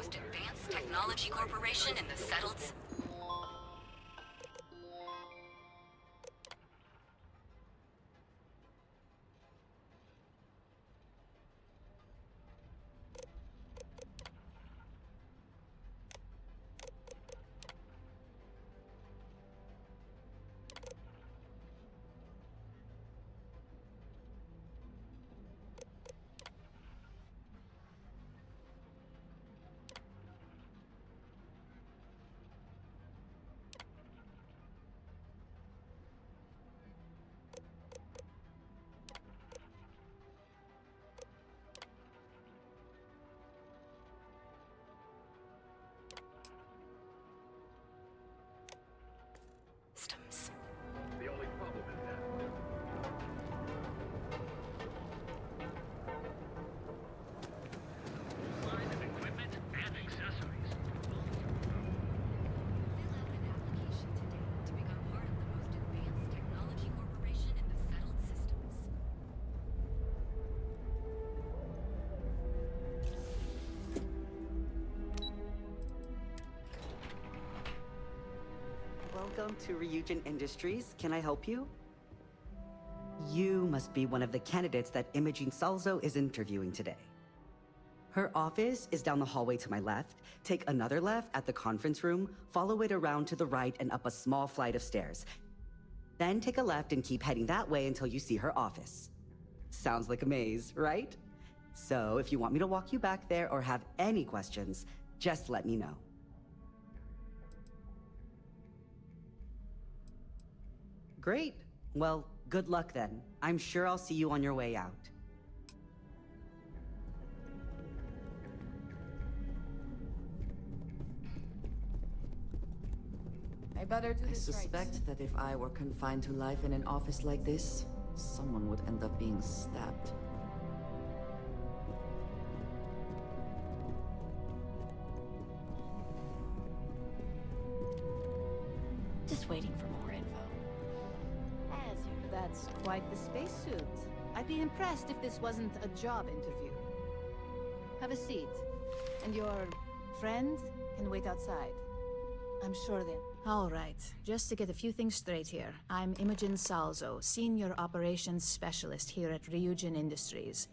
most advanced technology corporation in the settled... systems. The only problem is that line of equipment and accessories. Fill out an application today to become part of the most advanced technology corporation in the settled systems. Welcome to RYUJIN Industries. Can I help you? You must be one of the candidates that Imogene Salzo is interviewing today. Her office is down the hallway to my left. Take another left at the conference room, follow it around to the right and up a small flight of stairs. Then take a left and keep heading that way until you see her office. Sounds like a maze, right? So if you want me to walk you back there or have any questions, just let me know. Great. Well, good luck then. I'm sure I'll see you on your way out. I better do I this right. suspect that if I were confined to life in an office like this, someone would end up being stabbed. Just waiting for more info. As usual. That's quite the spacesuit. I'd be impressed if this wasn't a job interview. Have a seat. And your friend can wait outside. I'm sure then. All right, just to get a few things straight here. I'm Imogen Salzo, Senior Operations Specialist here at RYUJIN Industries.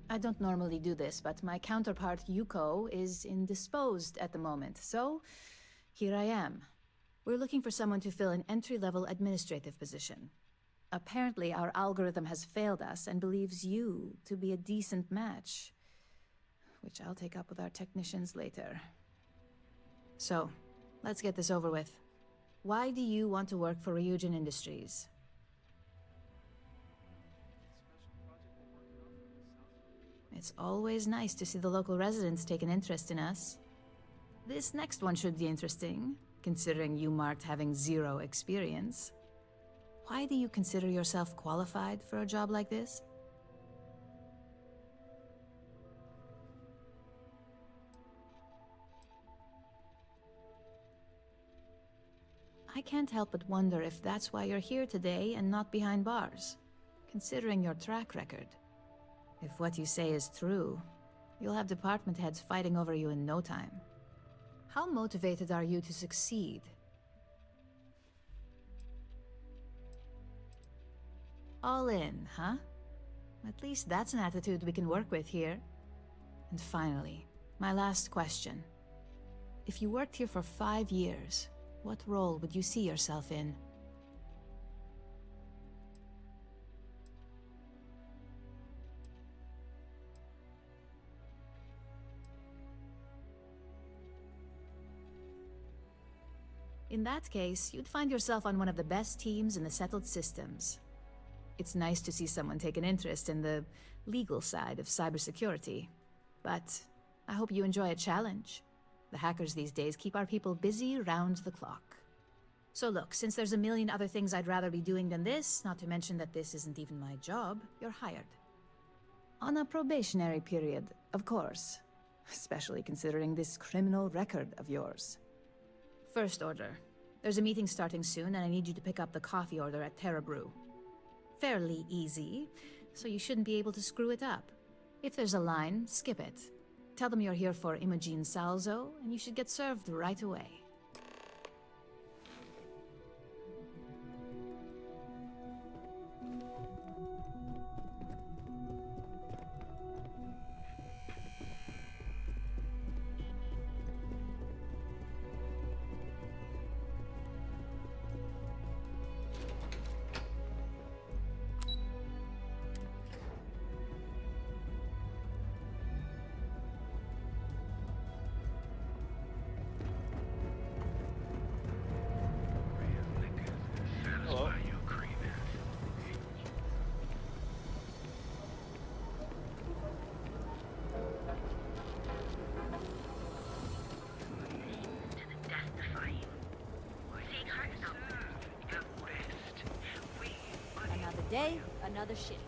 I don't normally do this, but my counterpart, Yuko, is indisposed at the moment, so here I am. We're looking for someone to fill an entry-level administrative position. Apparently, our algorithm has failed us and believes you to be a decent match, which I'll take up with our technicians later. So, let's get this over with. Why do you want to work for RYUJIN Industries? It's always nice to see the local residents take an interest in us. This next one should be interesting, considering you marked having 0 experience. Why do you consider yourself qualified for a job like this? I can't help but wonder if that's why you're here today and not behind bars, considering your track record. If what you say is true, you'll have department heads fighting over you in no time. How motivated are you to succeed? All in, huh? At least that's an attitude we can work with here. And finally, my last question. If you worked here for 5 years, what role would you see yourself in? In that case, you'd find yourself on one of the best teams in the settled systems. It's nice to see someone take an interest in the legal side of cybersecurity. But I hope you enjoy a challenge. The hackers these days keep our people busy round the clock. So look, since there's a million other things I'd rather be doing than this, not to mention that this isn't even my job, you're hired. On a probationary period, of course. Especially considering this criminal record of yours. First order. There's a meeting starting soon, and I need you to pick up the coffee order at Terra Brew. Fairly easy, so you shouldn't be able to screw it up. If there's a line, skip it. Tell them you're here for Imogen Salzo, and you should get served right away. Satisfy your cravings. Another day, another shift.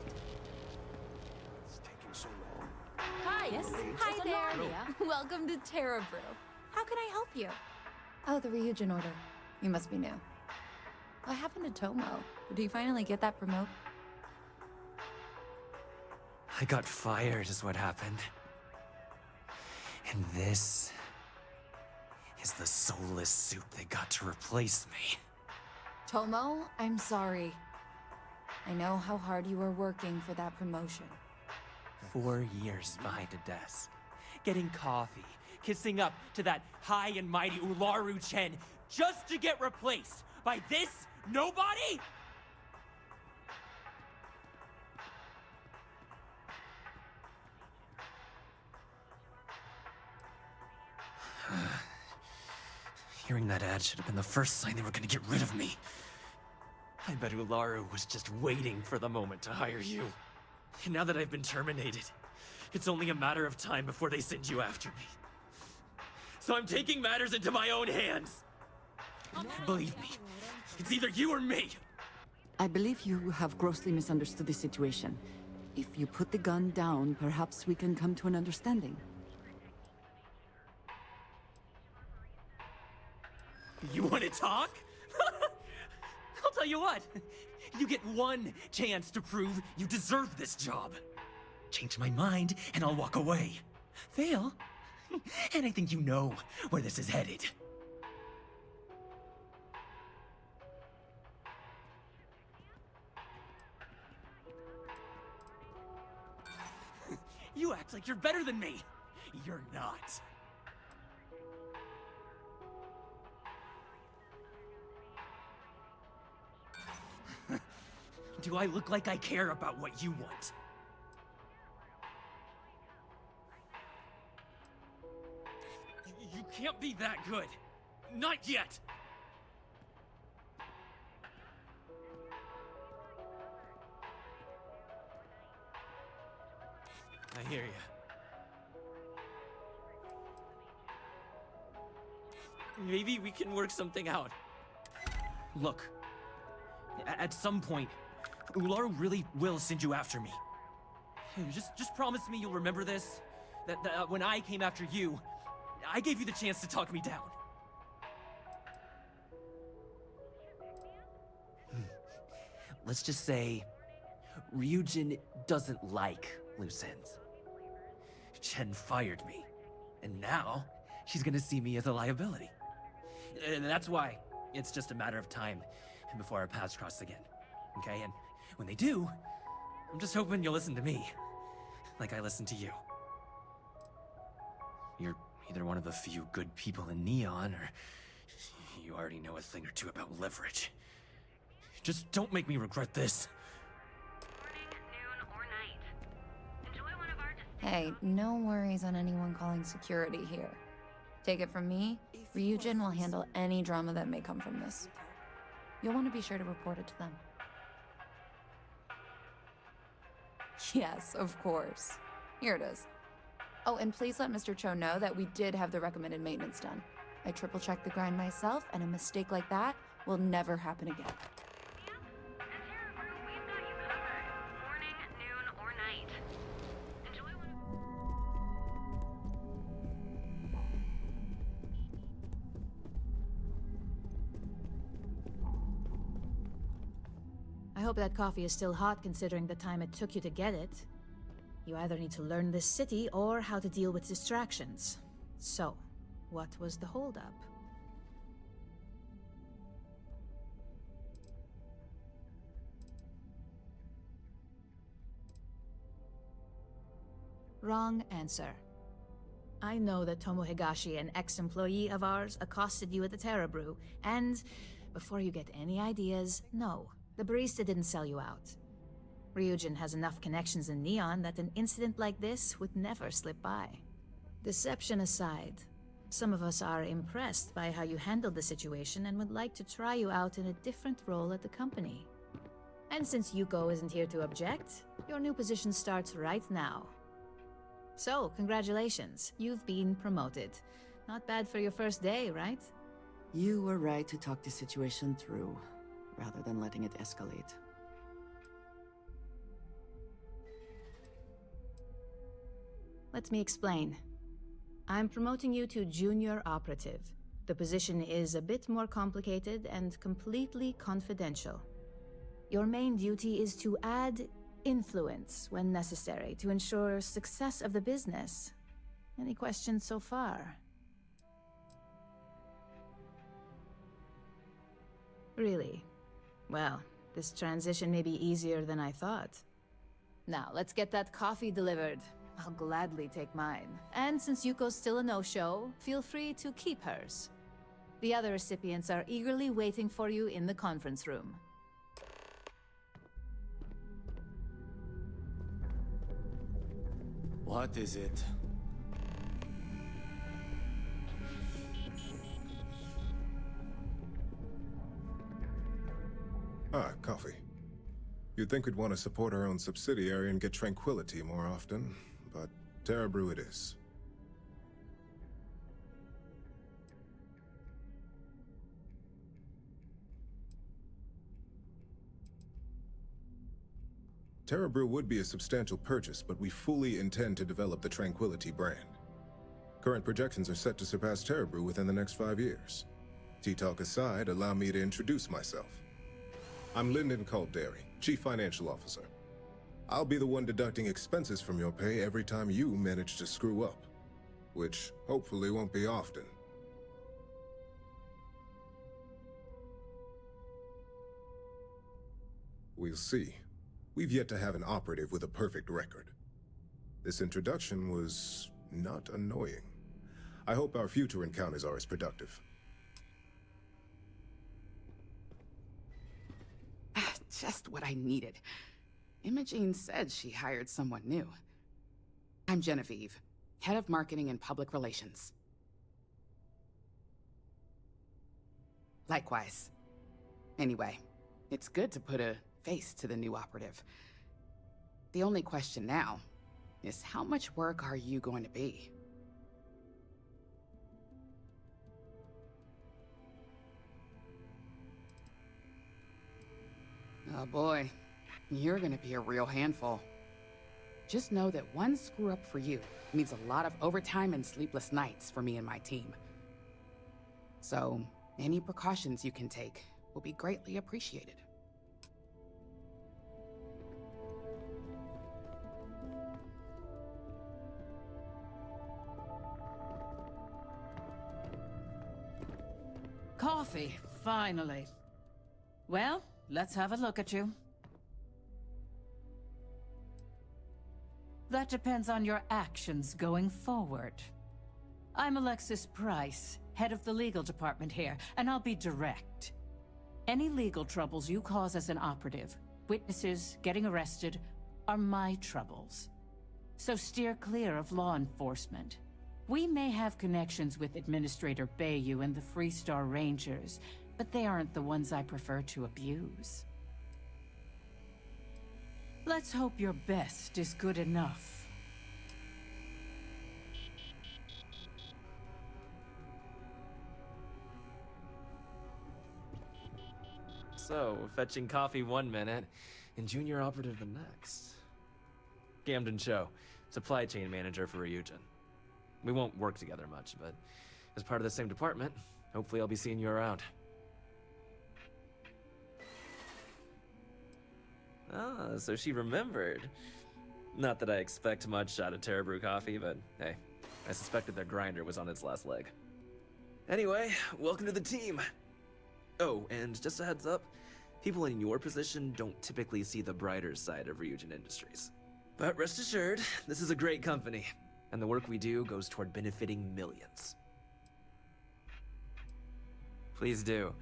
It's taking so long. Hi. Yes. Hi there. Welcome to Terra Brew. How can I help you? Oh, the RYUJIN order. You must be new. What happened to Tomo? Did he finally get that promote? I got fired is what happened. And this is the soulless suit they got to replace me. Tomo, I'm sorry. I know how hard you were working for that promotion. 4 years behind a desk, getting coffee, kissing up to that high and mighty RYUJIN just to get replaced by this nobody? Hearing that ad should have been the first sign they were gonna get rid of me. I bet Ularu was just waiting for the moment to hire you. And now that I've been terminated, it's only a matter of time before they send you after me. So I'm taking matters into my own hands. Believe me, it's either you or me. I believe you have grossly misunderstood the situation. If you put the gun down, perhaps we can come to an understanding. You want to talk? I'll tell you what. You get one chance to prove you deserve this job. Change my mind, and I'll walk away. Fail, and I think you know where this is headed. You act like you're better than me. You're not. Do I look like I care about what you want? You can't be that good. Not yet. I hear you. Maybe we can work something out. Look, at some point, Ularu really will send you after me. Just promise me you'll remember this. That when I came after you, I gave you the chance to talk me down. Let's just say, RYUJIN doesn't like loose ends. Chen fired me, and now she's gonna see me as a liability. And that's why it's just a matter of time before our paths cross again. Okay, and when they do, I'm just hoping you'll listen to me, like I listen to you. You're either one of the few good people in Neon, or you already know a thing or two about leverage. Just don't make me regret this. Hey, no worries on anyone calling security here. Take it from me, RYUJIN will handle any drama that may come from this. You'll want to be sure to report it to them. Yes, of course. Here it is. Oh, and please let Mr. Cho know that we did have the recommended maintenance done. I triple-checked the grind myself, and a mistake like that will never happen again. I hope that coffee is still hot considering the time it took you to get it. You either need to learn this city or how to deal with distractions. So, what was the holdup? Wrong answer. I know that Tomo Higashi, an ex-employee of ours, accosted you at the Terra Brew, and before you get any ideas, no, the barista didn't sell you out. Ryujin has enough connections in Neon that an incident like this would never slip by. Deception aside, some of us are impressed by how you handled the situation and would like to try you out in a different role at the company. And since Yuko isn't here to object, your new position starts right now. So, congratulations, you've been promoted. Not bad for your first day, right? You were right to talk the situation through, rather than letting it escalate. Let me explain. I'm promoting you to junior operative. The position is a bit more complicated and completely confidential. Your main duty is to add influence when necessary to ensure success of the business. Any questions so far? Really? Well, this transition may be easier than I thought. Now, let's get that coffee delivered. I'll gladly take mine. And since Yuko's still a no-show, feel free to keep hers. The other recipients are eagerly waiting for you in the conference room. What is it? Ah, coffee. You'd think we'd want to support our own subsidiary and get tranquility more often, but Terra Brew it is. Terra Brew would be a substantial purchase, but we fully intend to develop the Tranquility brand. Current projections are set to surpass Terra Brew within the next 5 years. Tea talk aside, allow me to introduce myself. I'm Lyndon Calderi, Chief Financial Officer. I'll be the one deducting expenses from your pay every time you manage to screw up, which hopefully won't be often. We'll see. We've yet to have an operative with a perfect record. This introduction was not annoying. I hope our future encounters are as productive. Just what I needed. Imogene said she hired someone new. I'm Genevieve, Head of Marketing and Public Relations. Likewise. Anyway, it's good to put a face to the new operative. The only question now is how much work are you going to be? Oh boy, you're gonna be a real handful. Just know that one screw up for you means a lot of overtime and sleepless nights for me and my team. So, any precautions you can take will be greatly appreciated. Coffee, finally. Well, let's have a look at you. That depends on your actions going forward. I'm Alexis Price, head of the legal department here, and I'll be direct. Any legal troubles you cause as an operative, witnesses, getting arrested, are my troubles. So steer clear of law enforcement. We may have connections with Administrator Bayou and the Freestar Rangers, but they aren't the ones I prefer to abuse. Let's hope your best is good enough. So, fetching coffee 1 minute, and junior operative the next. Camden Cho, supply chain manager for RYUJIN. We won't work together much, but as part of the same department, hopefully I'll be seeing you around. Ah, so she remembered. Not that I expect much out of Terra Brew coffee, but hey, I suspected their grinder was on its last leg. Anyway, welcome to the team. Oh, and just a heads up, people in your position don't typically see the brighter side of RYUJIN Industries. But rest assured, this is a great company, and the work we do goes toward benefiting millions. Please do.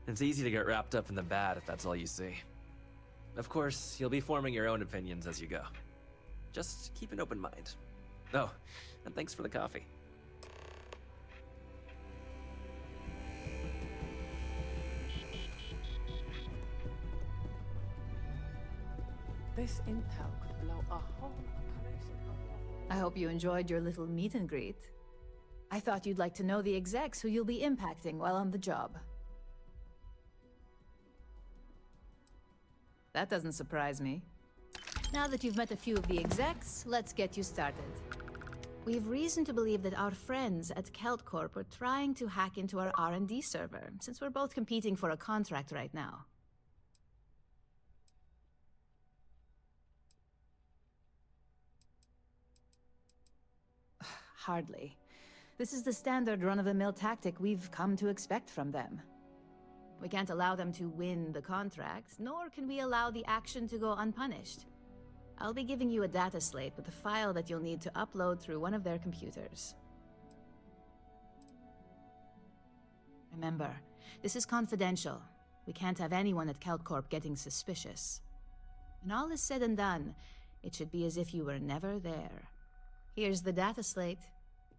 It's easy to get wrapped up in the bad if that's all you see. Of course, you'll be forming your own opinions as you go. Just keep an open mind. Oh, and thanks for the coffee. This intel could blow a whole operation up. I hope you enjoyed your little meet and greet. I thought you'd like to know the execs who you'll be impacting while on the job. That doesn't surprise me. Now that you've met a few of the execs, let's get you started. We've reason to believe that our friends at KeltCorp are trying to hack into our R&D server, since we're both competing for a contract right now. Hardly. This is the standard run-of-the-mill tactic we've come to expect from them. We can't allow them to win the contract, nor can we allow the action to go unpunished. I'll be giving you a data slate with a file that you'll need to upload through one of their computers. Remember, this is confidential. We can't have anyone at KeltCorp getting suspicious. When all is said and done, it should be as if you were never there. Here's the data slate.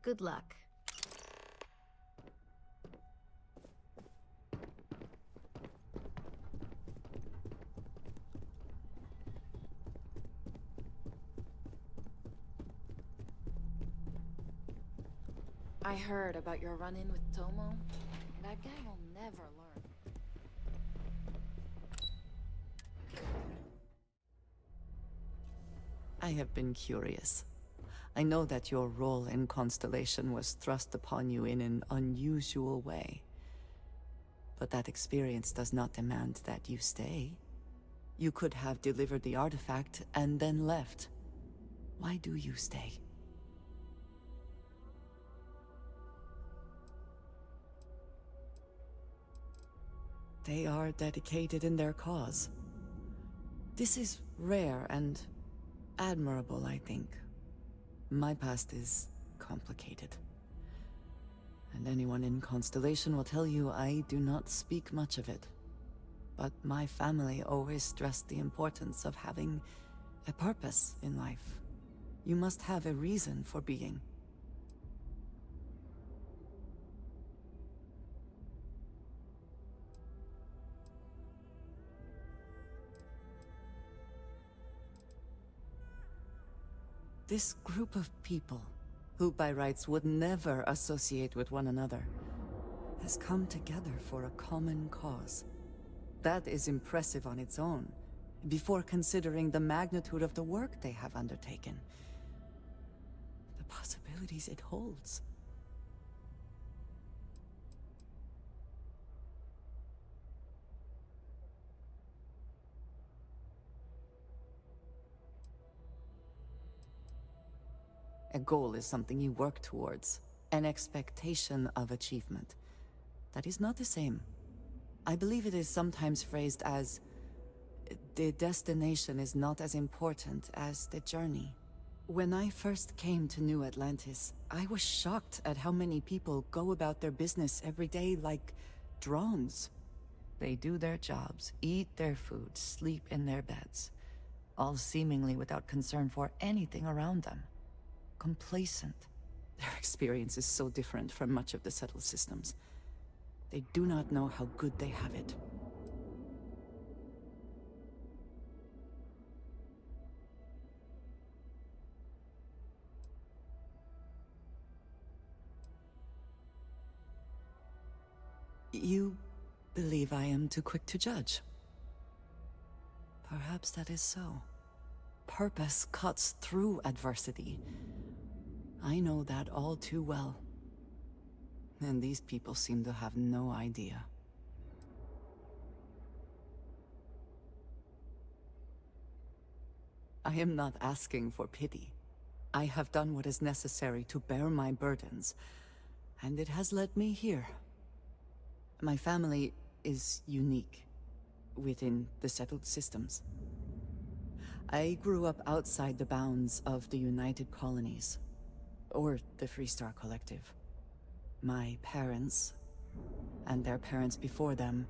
Good luck. I heard about your run-in with Tomo. That guy will never learn. I have been curious. I know that your role in Constellation was thrust upon you in an unusual way. But that experience does not demand that you stay. You could have delivered the artifact and then left. Why do you stay? They are dedicated in their cause. This is rare and admirable, I think. My past is complicated. And anyone in Constellation will tell you I do not speak much of it. But my family always stressed the importance of having a purpose in life. You must have a reason for being. This group of people, who by rights would never associate with one another, has come together for a common cause. That is impressive on its own, before considering the magnitude of the work they have undertaken. The possibilities it holds. A goal is something you work towards, an expectation of achievement. That is not the same. I believe it is sometimes phrased as, the destination is not as important as the journey. When I first came to New Atlantis, I was shocked at how many people go about their business every day like drones. They do their jobs, eat their food, sleep in their beds, all seemingly without concern for anything around them. Complacent. Their experience is so different from much of the settled systems. They do not know how good they have it. You believe I am too quick to judge. Perhaps that is so. Purpose cuts through adversity. I know that all too well. And these people seem to have no idea. I am not asking for pity. I have done what is necessary to bear my burdens, and it has led me here. My family is unique within the settled systems. I grew up outside the bounds of the United Colonies, or the Freestar Collective. My parents, and their parents before them,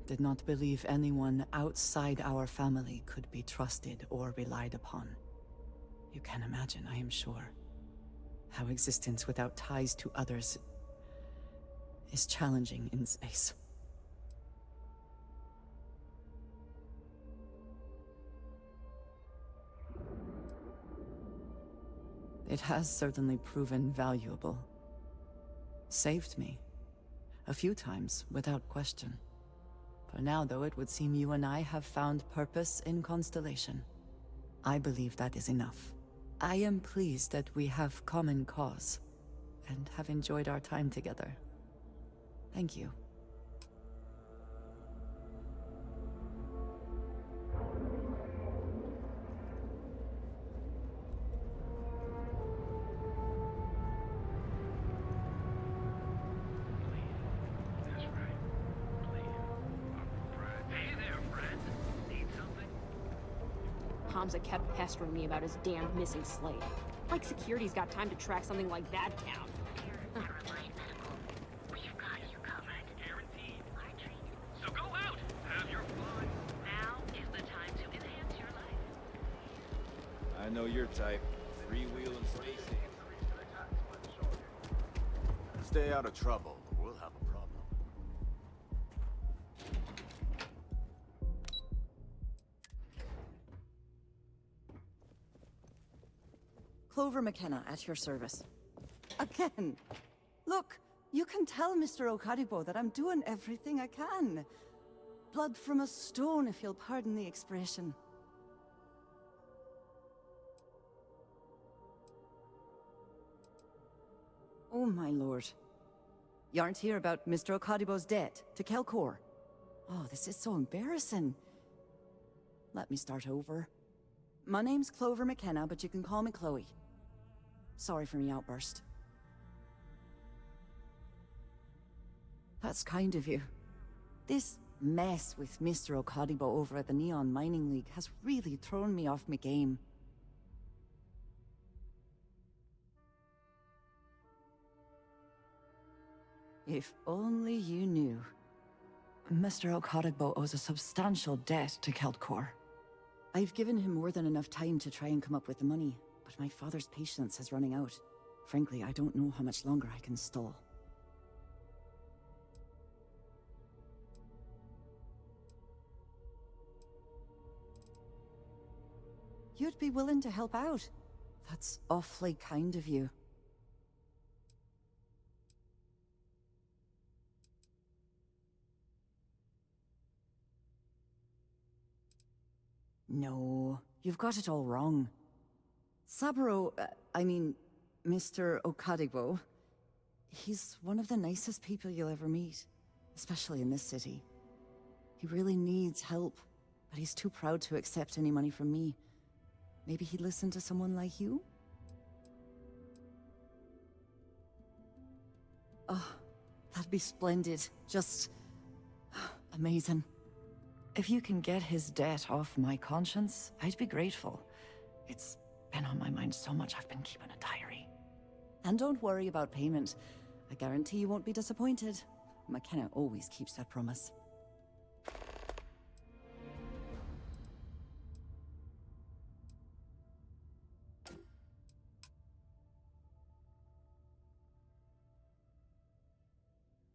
did not believe anyone outside our family could be trusted or relied upon. You can imagine, I am sure, how existence without ties to others is challenging in space. It has certainly proven valuable. Saved me. A few times, without question. For now, though, it would seem you and I have found purpose in Constellation. I believe that is enough. I am pleased that we have common cause, and have enjoyed our time together. Thank you. Hamza kept pestering me about his damned missing slave. Like security's got time to track something like that down. We've got you covered. Guaranteed. So go out, have your fun. Now is the time to enhance your life. I know your type. Three-wheel and stay safe. Stay out of trouble, or we'll have a problem. Clover McKenna at your service. Again. Look, you can tell Mr. Okadibo that I'm doing everything I can. Blood from a stone, if you'll pardon the expression. Oh, my lord. You aren't here about Mr. Okadibo's debt to Kelkor. Oh, this is so embarrassing. Let me start over. My name's Clover McKenna, but you can call me Chloe. Sorry for me outburst. That's kind of you. This mess with Mr. Okadibo over at the Neon Mining League has really thrown me off my game. If only you knew. Mr. Okadibo owes a substantial debt to Kelkor. I've given him more than enough time to try and come up with the money, but my father's patience is running out. Frankly, I don't know how much longer I can stall. You'd be willing to help out. That's awfully kind of you. No, you've got it all wrong. Saburo, Mr. Okadibo, he's one of the nicest people you'll ever meet, especially in this city. He really needs help, but he's too proud to accept any money from me. Maybe he'd listen to someone like you? Oh, that'd be splendid. Just amazing. If you can get his debt off my conscience, I'd be grateful. It's been on my mind so much I've been keeping a diary. And don't worry about payment. I guarantee you won't be disappointed. McKenna always keeps that promise.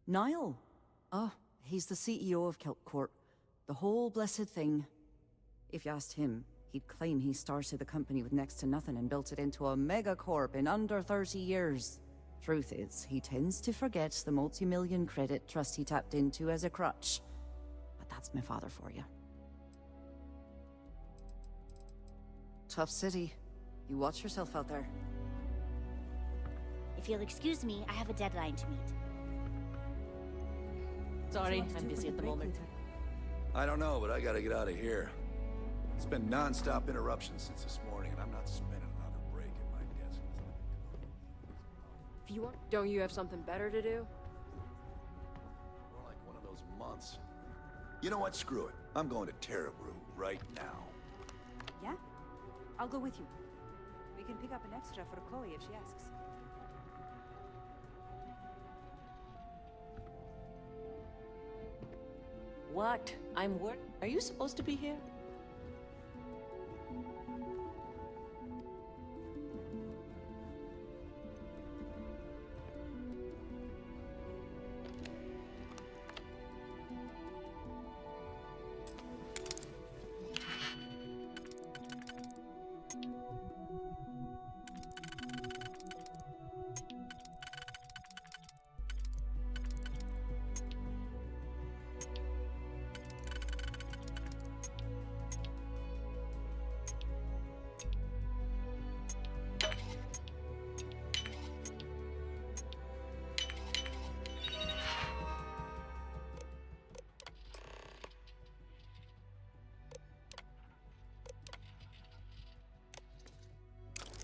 Niall? Oh, he's the CEO of Kelpcorp. The whole blessed thing. If you asked him, he'd claim he started the company with next to nothing and built it into a megacorp in under 30 years. Truth is, he tends to forget the multi-million credit trust he tapped into as a crutch. But that's my father for you. Tough city. You watch yourself out there. If you'll excuse me, I have a deadline to meet. Sorry, I'm busy at the moment. I don't know, but I gotta get out of here. It's been non-stop interruptions since this morning, and I'm not spending another break at my desk. If you want, don't you have something better to do? More like one of those months. You know what? Screw it. I'm going to Terrabrew right now. Yeah? I'll go with you. We can pick up an extra for Chloe if she asks. What? Are you supposed to be here?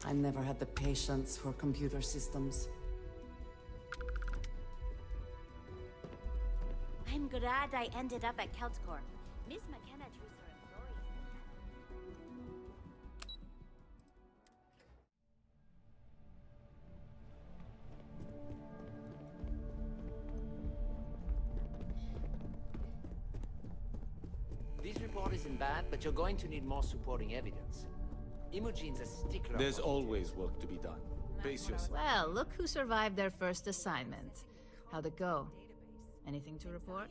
I never had the patience for computer systems. I'm glad I ended up at KeltCorp. Miss McKenna treats her employees. This report isn't bad, but you're going to need more supporting evidence. Imogene's a stickler. There's always work to be done. Pace yourself. Well, look who survived their first assignment. How'd it go? Anything to report?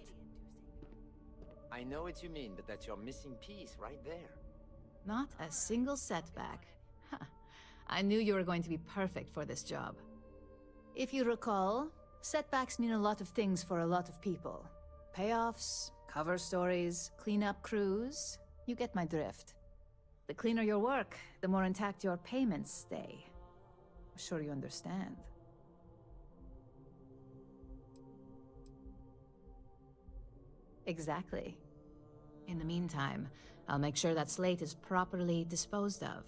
I know what you mean, but that's your missing piece right there. Not a single setback. Huh. I knew you were going to be perfect for this job. If you recall, setbacks mean a lot of things for a lot of people. Payoffs, cover stories, cleanup crews. You get my drift. The cleaner your work, the more intact your payments stay. I'm sure you understand. Exactly. In the meantime, I'll make sure that slate is properly disposed of.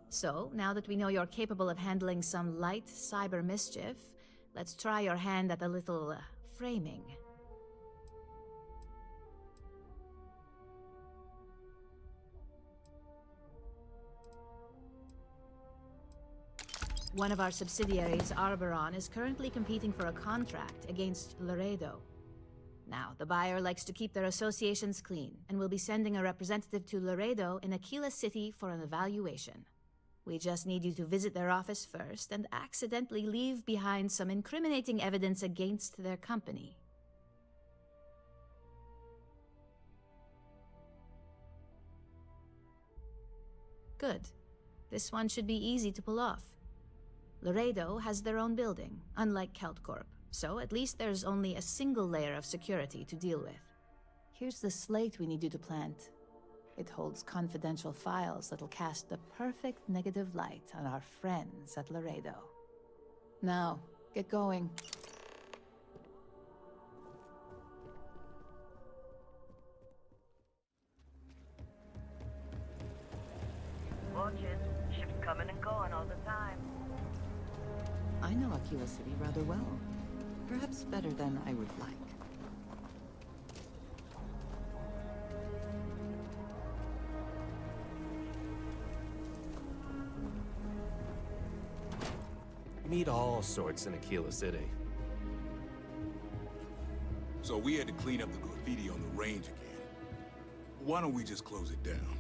So, now that we know you're capable of handling some light cyber mischief, let's try your hand at a little framing. One of our subsidiaries, Arboron, is currently competing for a contract against Laredo. Now, the buyer likes to keep their associations clean, and will be sending a representative to Laredo in Aquila City for an evaluation. We just need you to visit their office first and accidentally leave behind some incriminating evidence against their company. Good. This one should be easy to pull off. Laredo has their own building, unlike KeltCorp, so at least there's only a single layer of security to deal with. Here's the slate we need you to plant. It holds confidential files that'll cast the perfect negative light on our friends at Laredo. Now, get going. Watch it. Ships coming and going all the time. I know Aquila City rather well. Perhaps better than I would like. Meet all sorts in Aquila City. So we had to clean up the graffiti on the range again. Why don't we just close it down?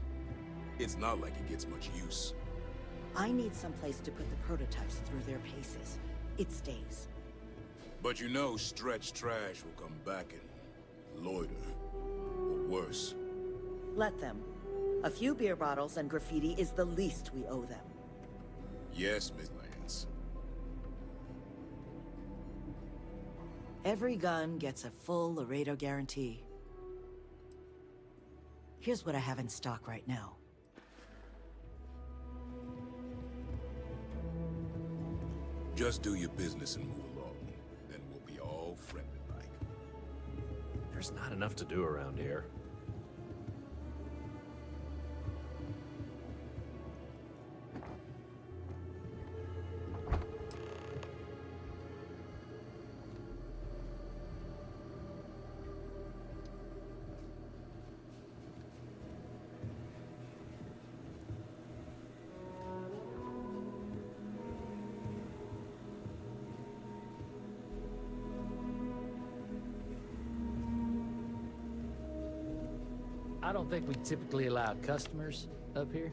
It's not like it gets much use. I need someplace to put the prototypes through their paces. It stays. But you know stretch trash will come back and loiter. Or worse. Let them. A few beer bottles and graffiti is the least we owe them. Yes, Miss Lance. Every gun gets a full Laredo guarantee. Here's what I have in stock right now. Just do your business and move along. Then we'll be all friendly-like. There's not enough to do around here. I don't think we typically allow customers up here.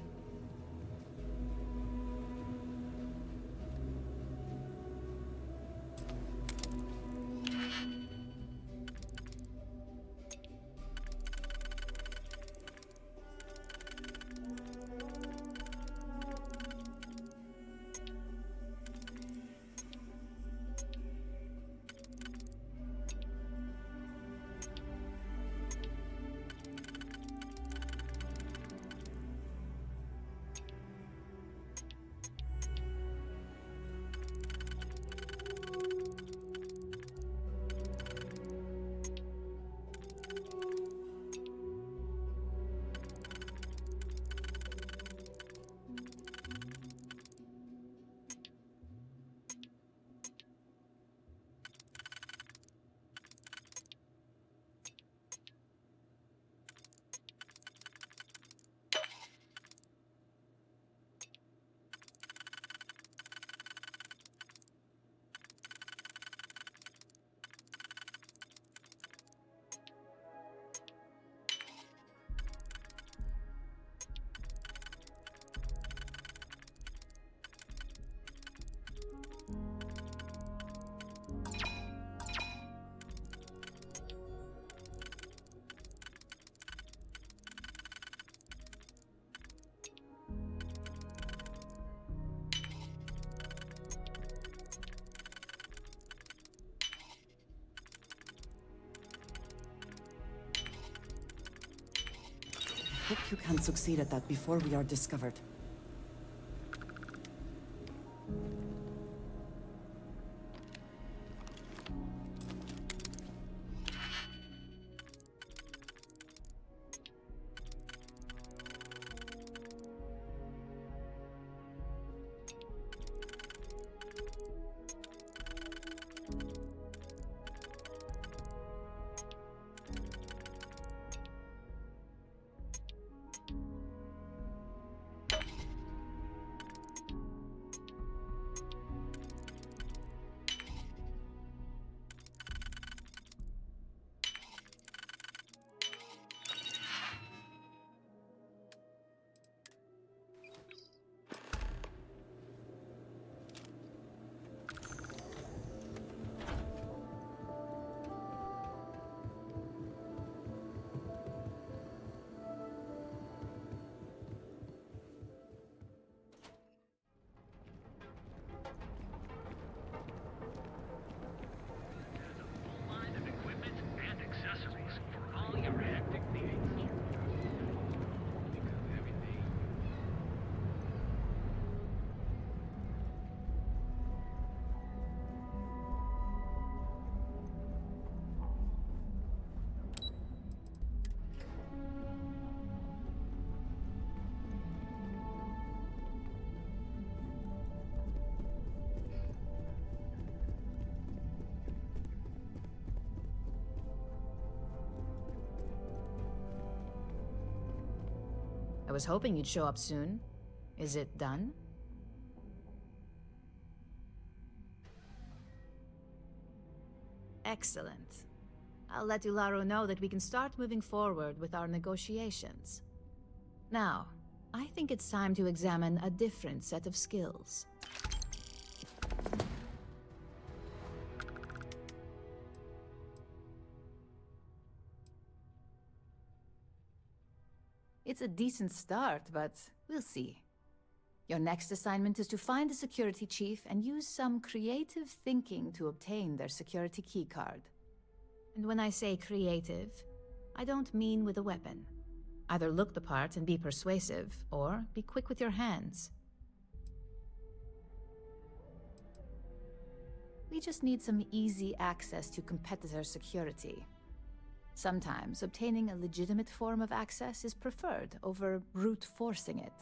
Hope you can succeed at that before we are discovered. I was hoping you'd show up soon. Is it done? Excellent. I'll let Ularo know that we can start moving forward with our negotiations. Now, I think it's time to examine a different set of skills. It's a decent start, but we'll see. Your next assignment is to find the security chief and use some creative thinking to obtain their security keycard. And when I say creative, I don't mean with a weapon. Either look the part and be persuasive, or be quick with your hands. We just need some easy access to competitor security. Sometimes obtaining a legitimate form of access is preferred over brute forcing it.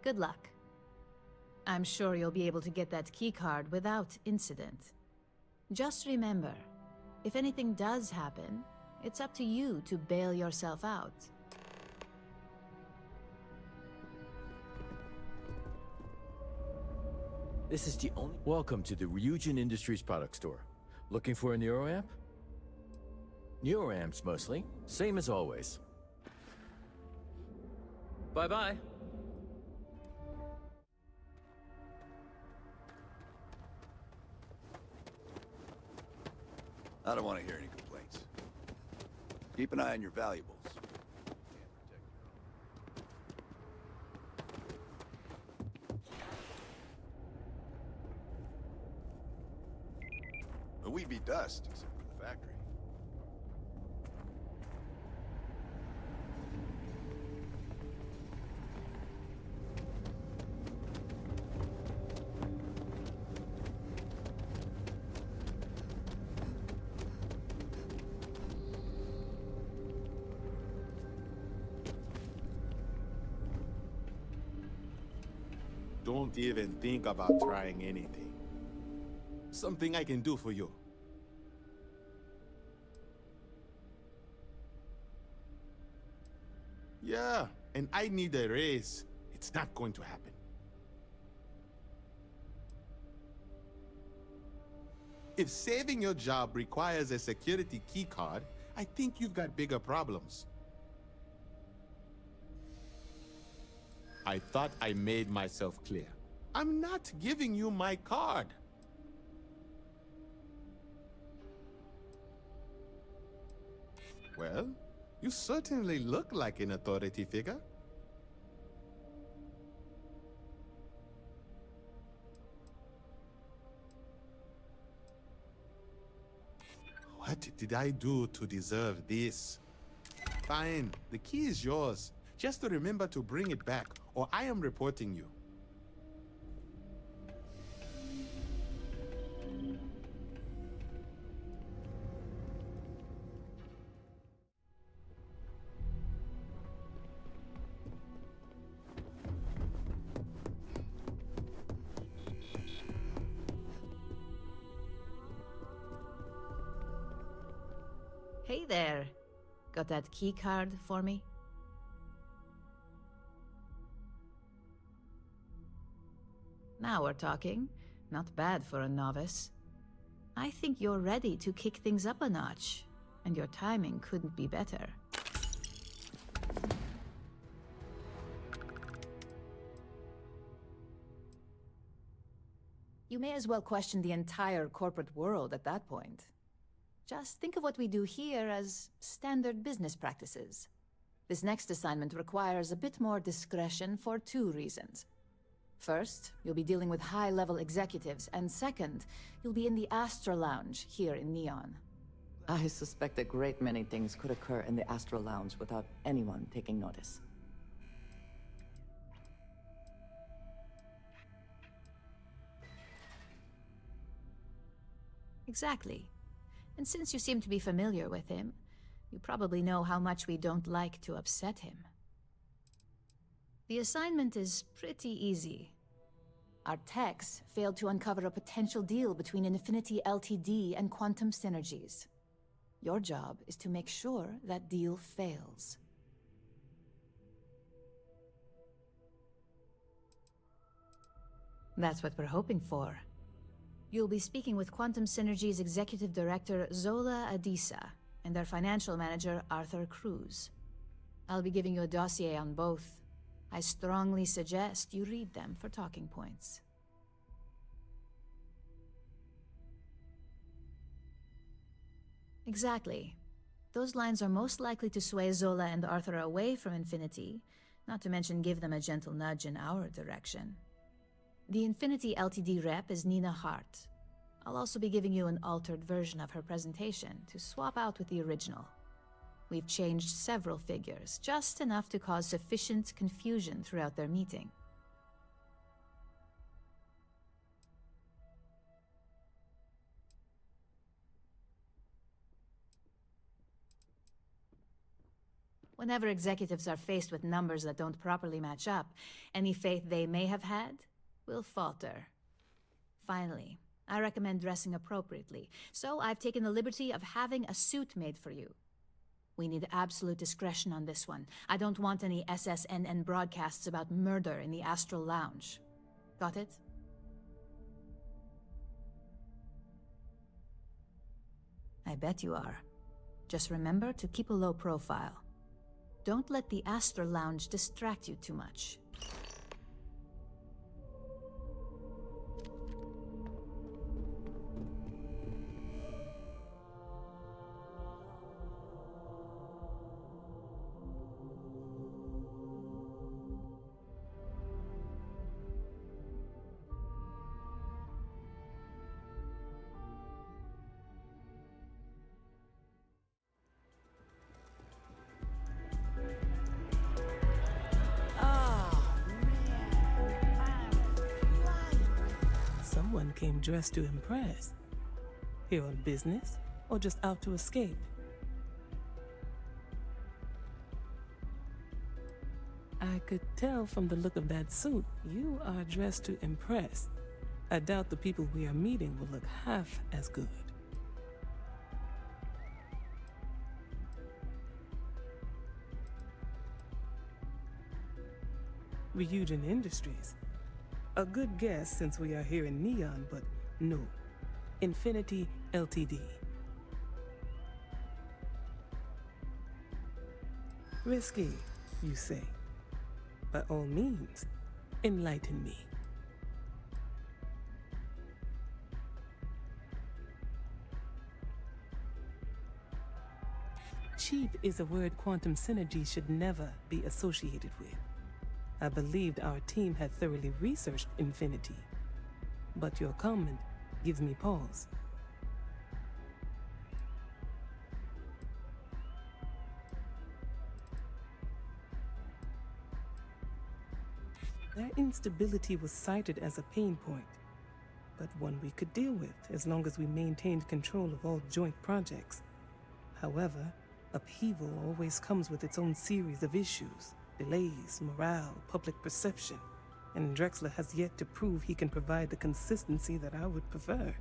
Good luck. I'm sure you'll be able to get that keycard without incident. Just remember, if anything does happen, it's up to you to bail yourself out. This is the only... Welcome to the RYUJIN Industries product store. Looking for a Neuro amp? New ramps mostly. Same as always. Bye-bye. I don't want to hear any complaints. Keep an eye on your valuables. But we'd be dust, except for the factory. Don't even think about trying anything. Something I can do for you. Yeah, and I need a raise. It's not going to happen. If saving your job requires a security keycard, I think you've got bigger problems. I thought I made myself clear. I'm not giving you my card. Well, you certainly look like an authority figure. What did I do to deserve this? Fine, the key is yours. Just to remember to bring it back, or I am reporting you. Hey there. Got that key card for me? Now we're talking. Not bad for a novice. I think you're ready to kick things up a notch, and your timing couldn't be better. You may as well question the entire corporate world at that point. Just think of what we do here as standard business practices. This next assignment requires a bit more discretion for 2 reasons. First, you'll be dealing with high-level executives, and second, you'll be in the Astra Lounge here in Neon. I suspect a great many things could occur in the Astral Lounge without anyone taking notice. Exactly. And since you seem to be familiar with him, you probably know how much we don't like to upset him. The assignment is pretty easy. Our techs failed to uncover a potential deal between Infinity Ltd. And Quantum Synergies. Your job is to make sure that deal fails. That's what we're hoping for. You'll be speaking with Quantum Synergy's Executive Director, Zola Adisa, and their Financial Manager, Arthur Cruz. I'll be giving you a dossier on both. I strongly suggest you read them for talking points. Exactly. Those lines are most likely to sway Zola and Arthur away from Infinity, not to mention give them a gentle nudge in our direction. The Infinity Ltd. rep is Nina Hart. I'll also be giving you an altered version of her presentation to swap out with the original. We've changed several figures, just enough to cause sufficient confusion throughout their meeting. Whenever executives are faced with numbers that don't properly match up, any faith they may have had will falter. Finally, I recommend dressing appropriately, so I've taken the liberty of having a suit made for you. We need absolute discretion on this one. I don't want any SSNN broadcasts about murder in the Astral Lounge. Got it? I bet you are. Just remember to keep a low profile. Don't let the Astor Lounge distract you too much. Someone came dressed to impress. Here on business, or just out to escape? I could tell from the look of that suit, you are dressed to impress. I doubt the people we are meeting will look half as good. RYUJIN Industries. A good guess since we are here in Neon, but no. Infinity Ltd. Risky, you say? By all means, enlighten me. Cheap is a word quantum synergy should never be associated with. I believed our team had thoroughly researched Infinity, but your comment gives me pause. Their instability was cited as a pain point, but one we could deal with as long as we maintained control of all joint projects. However, upheaval always comes with its own series of issues. Delays, morale, public perception, and Drexler has yet to prove he can provide the consistency that I would prefer.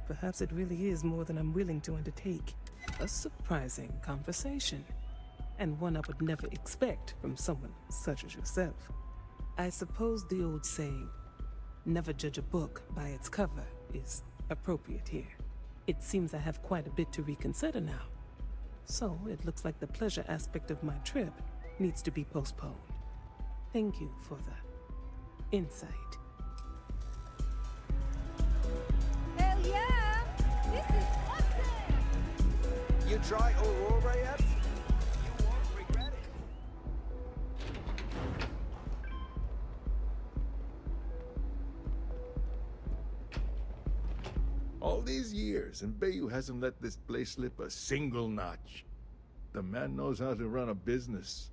Perhaps it really is more than I'm willing to undertake. A surprising conversation, and one I would never expect from someone such as yourself. I suppose the old saying, never judge a book by its cover, is appropriate here. It seems I have quite a bit to reconsider now. So it looks like the pleasure aspect of my trip needs to be postponed. Thank you for the insight. Hell yeah! This is awesome! You try Aurora yet? You won't regret it. All these years, and Bayou hasn't let this place slip a single notch. The man knows how to run a business.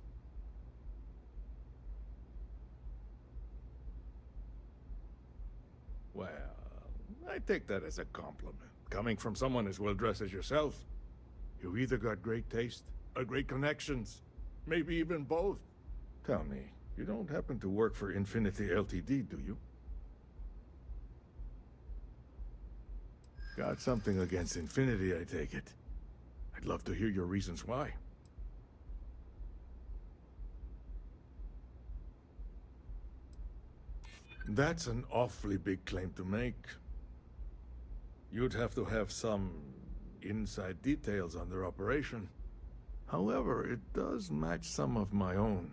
Well, I take that as a compliment. Coming from someone as well-dressed as yourself. You either got great taste, or great connections. Maybe even both. Tell me, you don't happen to work for Infinity Ltd, do you? Got something against Infinity, I take it. I'd love to hear your reasons why. That's an awfully big claim to make. You'd have to have some inside details on their operation. However, it does match some of my own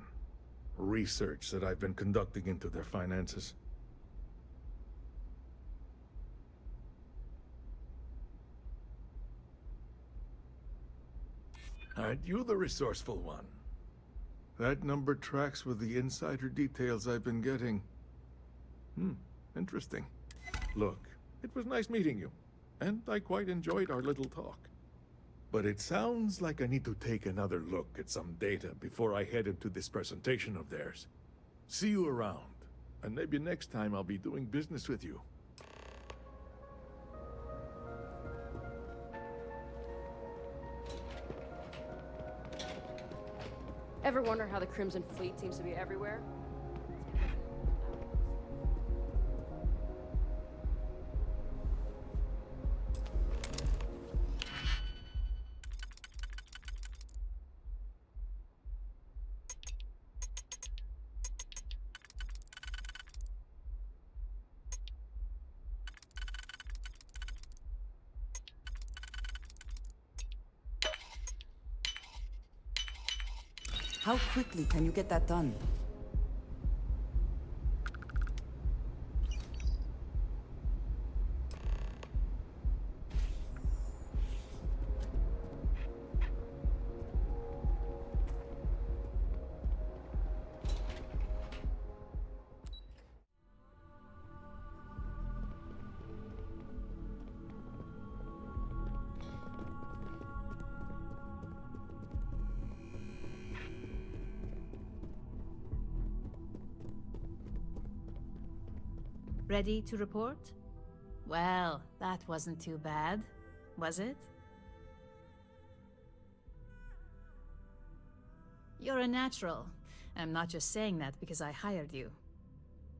research that I've been conducting into their finances. Aren't you the resourceful one? That number tracks with the insider details I've been getting. Interesting. Look, it was nice meeting you, and I quite enjoyed our little talk. But it sounds like I need to take another look at some data before I head into this presentation of theirs. See you around, and maybe next time I'll be doing business with you. Ever wonder how the Crimson Fleet seems to be everywhere? How quickly can you get that done? Ready to report? Well, that wasn't too bad, was it? You're a natural. I'm not just saying that because I hired you.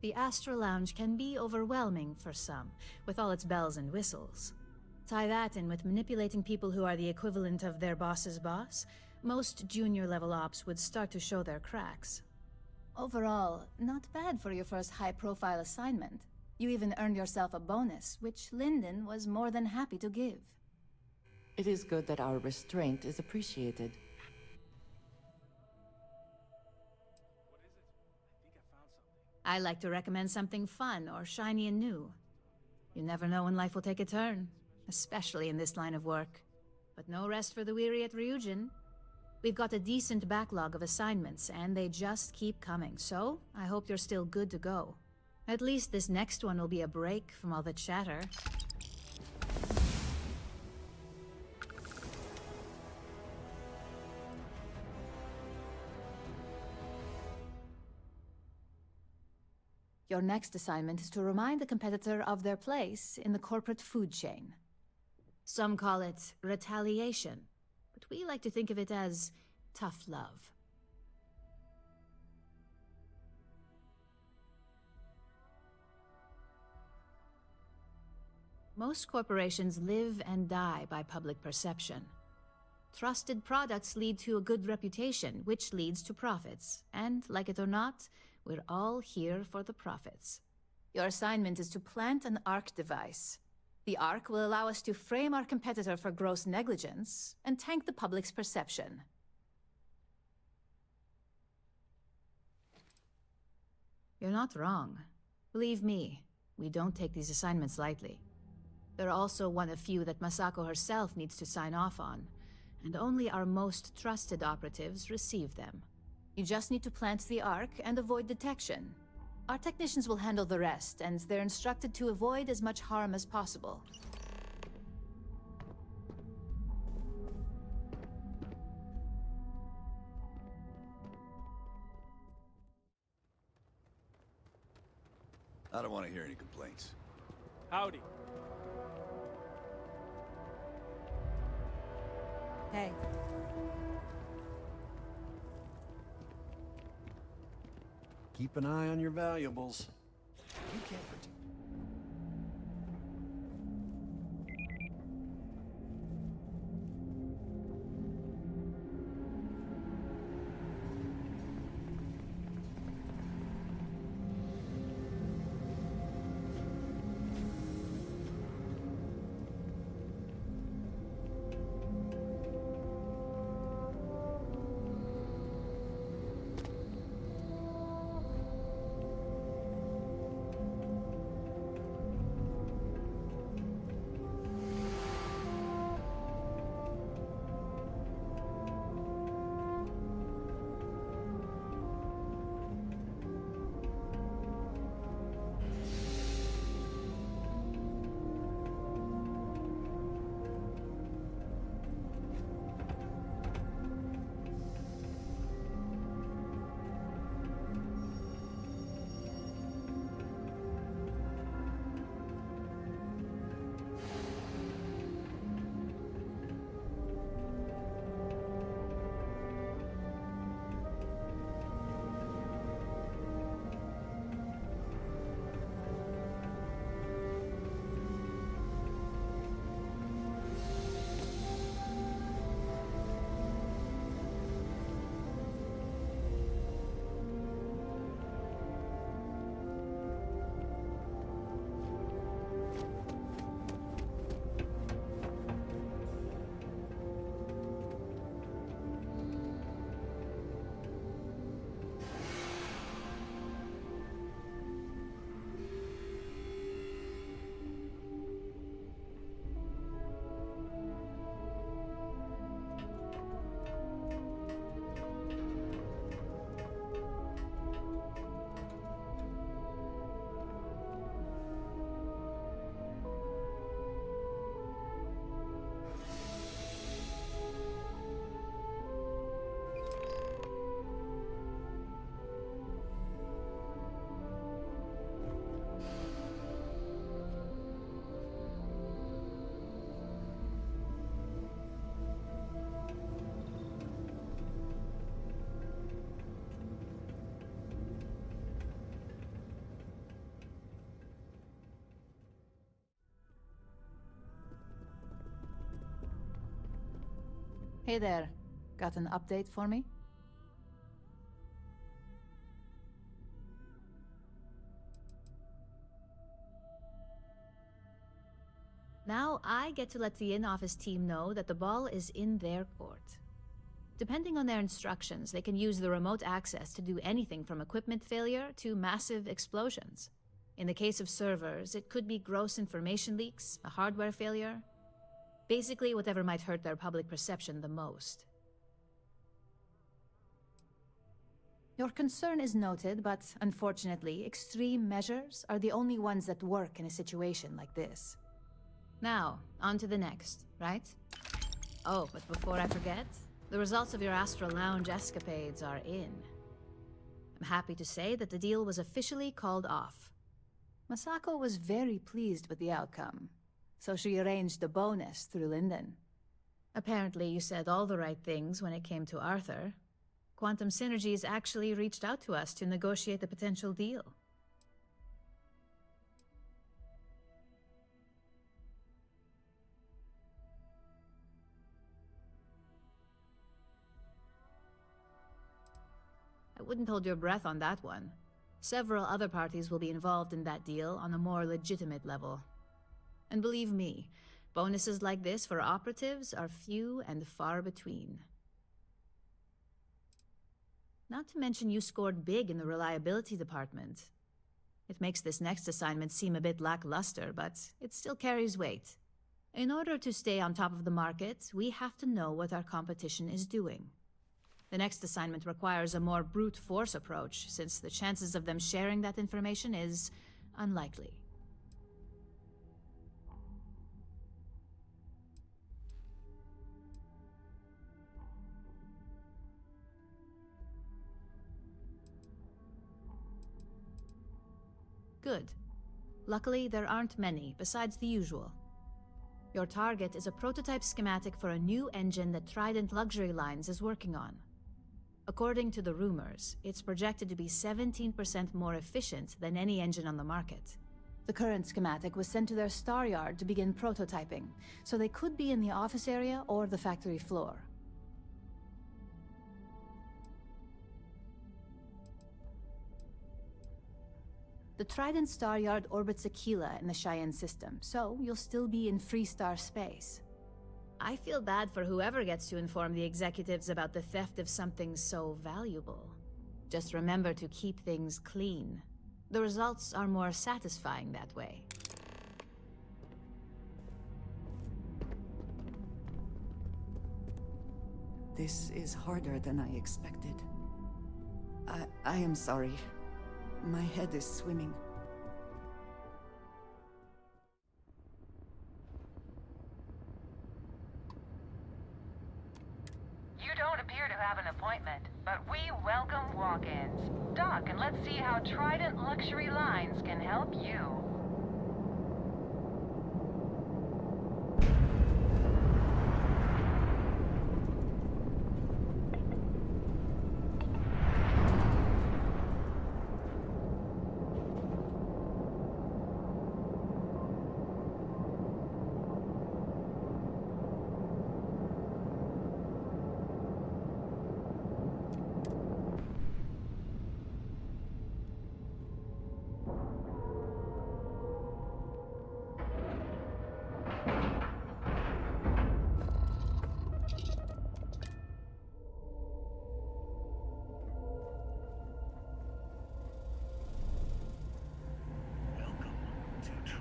The Astro Lounge can be overwhelming for some, with all its bells and whistles. Tie that in with manipulating people who are the equivalent of their boss's boss, most junior-level ops would start to show their cracks. Overall, not bad for your first high-profile assignment. You even earned yourself a bonus, which Lyndon was more than happy to give. It is good that our restraint is appreciated. I like to recommend something fun or shiny and new. You never know when life will take a turn, especially in this line of work. But no rest for the weary at Ryujin. We've got a decent backlog of assignments, and they just keep coming, so I hope you're still good to go. At least this next one will be a break from all the chatter. Your next assignment is to remind the competitor of their place in the corporate food chain. Some call it retaliation, but we like to think of it as tough love. Most corporations live and die by public perception. Trusted products lead to a good reputation, which leads to profits. And, like it or not, we're all here for the profits. Your assignment is to plant an ARC device. The ARC will allow us to frame our competitor for gross negligence and tank the public's perception. You're not wrong. Believe me, we don't take these assignments lightly. They're also one of few that Masako herself needs to sign off on, and only our most trusted operatives receive them. You just need to plant the ARC and avoid detection. Our technicians will handle the rest, and they're instructed to avoid as much harm as possible. I don't want to hear any complaints. Howdy. Hey. Keep an eye on your valuables. You can't protect. Hey there. Got an update for me? Now I get to let the in-office team know that the ball is in their court. Depending on their instructions, they can use the remote access to do anything from equipment failure to massive explosions. In the case of servers, it could be gross information leaks, a hardware failure, basically whatever might hurt their public perception the most. Your concern is noted, but unfortunately, extreme measures are the only ones that work in a situation like this. Now, on to the next, right? Oh, but before I forget, the results of your Astral Lounge escapades are in. I'm happy to say that the deal was officially called off. Masako was very pleased with the outcome, so she arranged a bonus through Linden. Apparently, you said all the right things when it came to Arthur. Quantum Synergies actually reached out to us to negotiate the potential deal. I wouldn't hold your breath on that one. Several other parties will be involved in that deal on a more legitimate level. And believe me, bonuses like this for operatives are few and far between. Not to mention you scored big in the reliability department. It makes this next assignment seem a bit lackluster, but it still carries weight. In order to stay on top of the market, we have to know what our competition is doing. The next assignment requires a more brute force approach, since the chances of them sharing that information is unlikely. Good. Luckily, there aren't many, besides the usual. Your target is a prototype schematic for a new engine that Trident Luxury Lines is working on. According to the rumors, it's projected to be 17% more efficient than any engine on the market. The current schematic was sent to their Star Yard to begin prototyping, so they could be in the office area or the factory floor. The Trident Star Yard orbits Aquila in the Cheyenne system, so you'll still be in Freestar space. I feel bad for whoever gets to inform the executives about the theft of something so valuable. Just remember to keep things clean. The results are more satisfying that way. This is harder than I expected. I am sorry. My head is swimming. You don't appear to have an appointment, but we welcome walk-ins. Dock and let's see how Trident Luxury Lines can help you.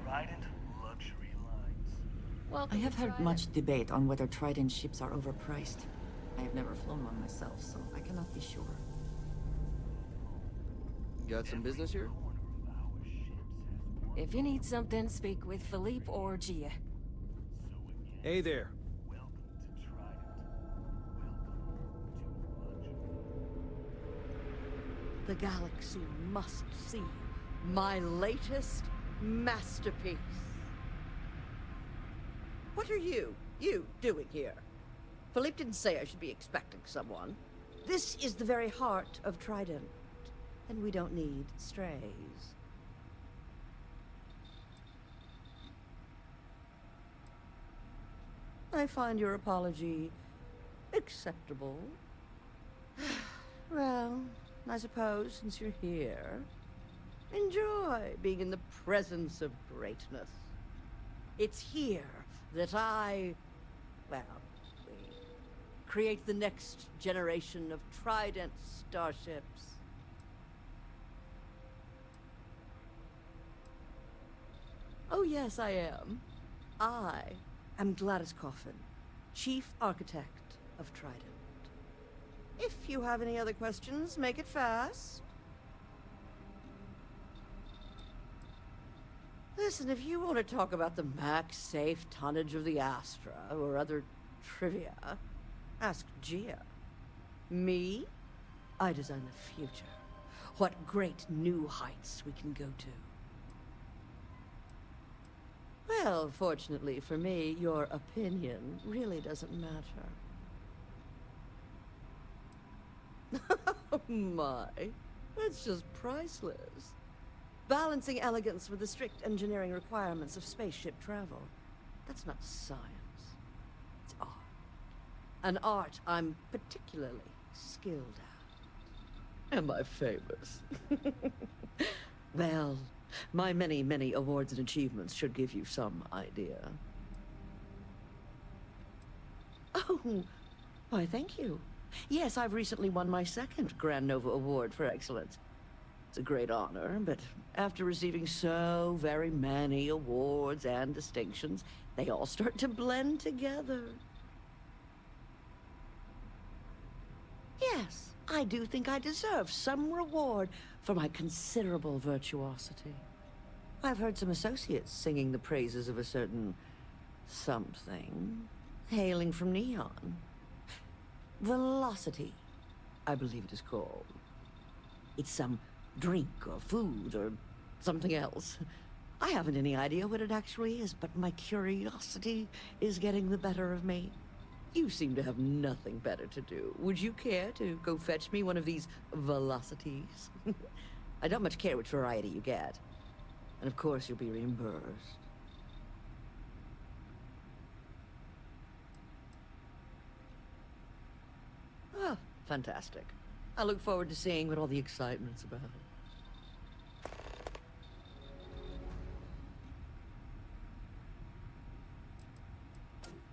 Trident Luxury Lines. I have heard much debate on whether Trident ships are overpriced. I have never flown one myself, so I cannot be sure. Got some business here? If you need something, speak with Philippe or Gia. Hey there. The galaxy must see my latest masterpiece. What are you doing here? Philippe didn't say I should be expecting someone. This is the very heart of Trident, and we don't need strays. I find your apology acceptable. Well, I suppose since you're here, enjoy being in the presence of greatness. It's here that we create the next generation of Trident starships. Oh yes, I am. I am Gladys Coffin, Chief Architect of Trident. If you have any other questions, make it fast. Listen, if you want to talk about the max safe tonnage of the Astra or other trivia, ask Gia. Me? I design the future. What great new heights we can go to. Well, fortunately for me, your opinion really doesn't matter. Oh my, that's just priceless. Balancing elegance with the strict engineering requirements of spaceship travel. That's not science. It's art. An art I'm particularly skilled at. Am I famous? Well, my many, many awards and achievements should give you some idea. Oh, why, thank you. Yes, I've recently won my second Grand Nova Award for excellence. It's a great honor, but after receiving so very many awards and distinctions, they all start to blend together. Yes, I do think I deserve some reward for my considerable virtuosity. I've heard some associates singing the praises of a certain something, hailing from Neon. Velocity, I believe it is called. It's some drink or food or something else. I haven't any idea what it actually is, but my curiosity is getting the better of me. You seem to have nothing better to do. Would you care to go fetch me one of these velocities? I don't much care which variety you get. And of course you'll be reimbursed. Oh, fantastic. I look forward to seeing what all the excitement's about.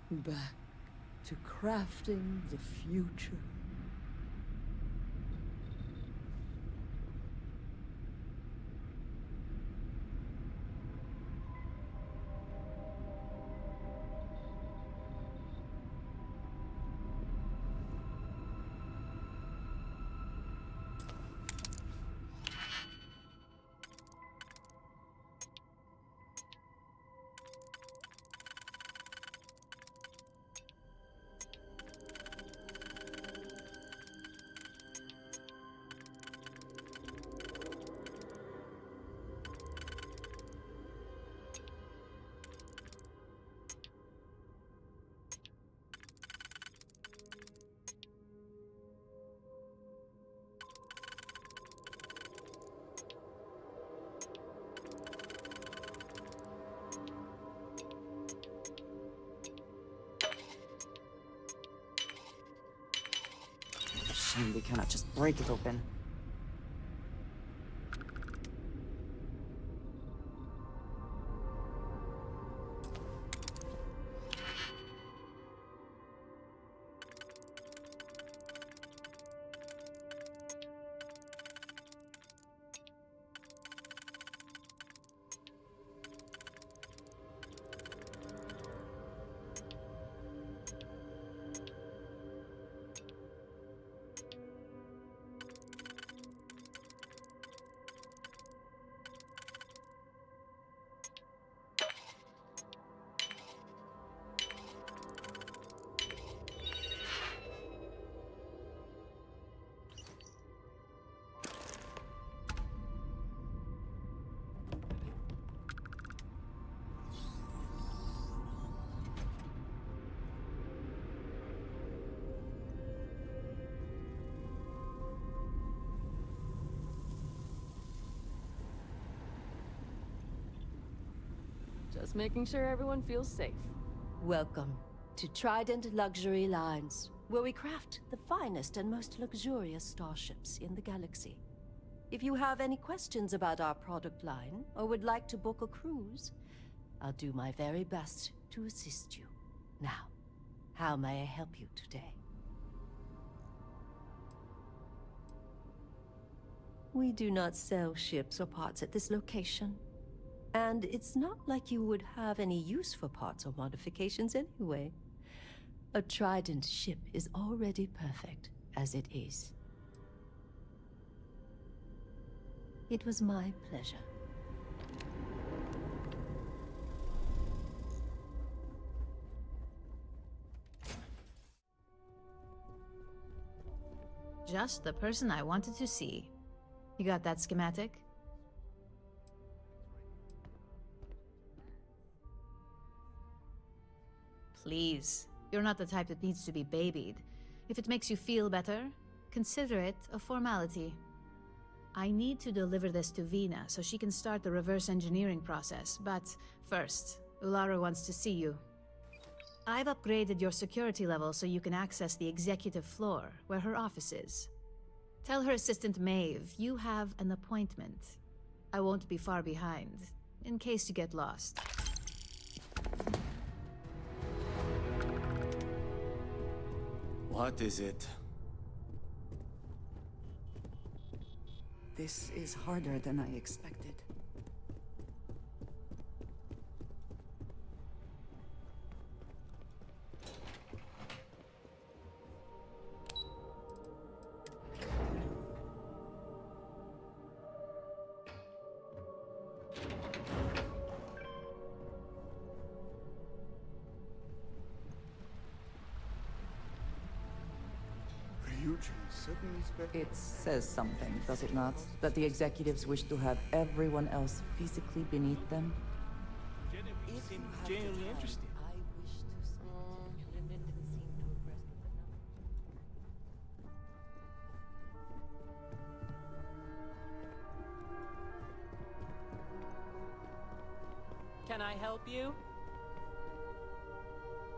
Back to crafting the future. Shame we cannot just break it open. Just making sure everyone feels safe. Welcome to Trident Luxury Lines. where we craft the finest and most luxurious starships in the galaxy. If you have any questions about our product line or would like to book a cruise, I'll do my very best to assist you. Now, how may I help you today? We do not sell ships or parts at this location. And it's not like you would have any use for parts or modifications anyway. A Trident ship is already perfect as it is. It was my pleasure. Just the person I wanted to see. You got that schematic? Please, you're not the type that needs to be babied. If it makes you feel better, consider it a formality. I need to deliver this to Vina so she can start the reverse engineering process, but first, Ulara wants to see you. I've upgraded your security level so you can access the executive floor, where her office is. Tell her assistant Maeve you have an appointment. I won't be far behind, in case you get lost. What is it? This is harder than I expected. It says something, does it not? That the executives wish to have everyone else physically beneath them? Genevieve seemed genuinely interested. Can I help you?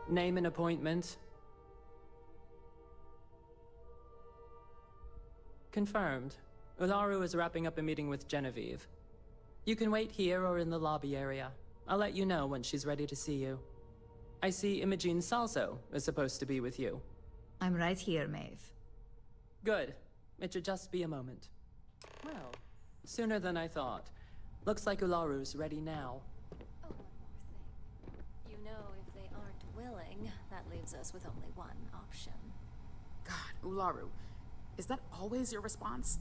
Name an appointment. Confirmed. Ularu is wrapping up a meeting with Genevieve. You can wait here or in the lobby area. I'll let you know when she's ready to see you. I see Imogene Salso is supposed to be with you. I'm right here, Maeve. Good. It should just be a moment. Well, sooner than I thought. Looks like Ularu's ready now. Oh, one more thing. You know, if they aren't willing, that leaves us with only one option. God, Ularu. Is that always your response?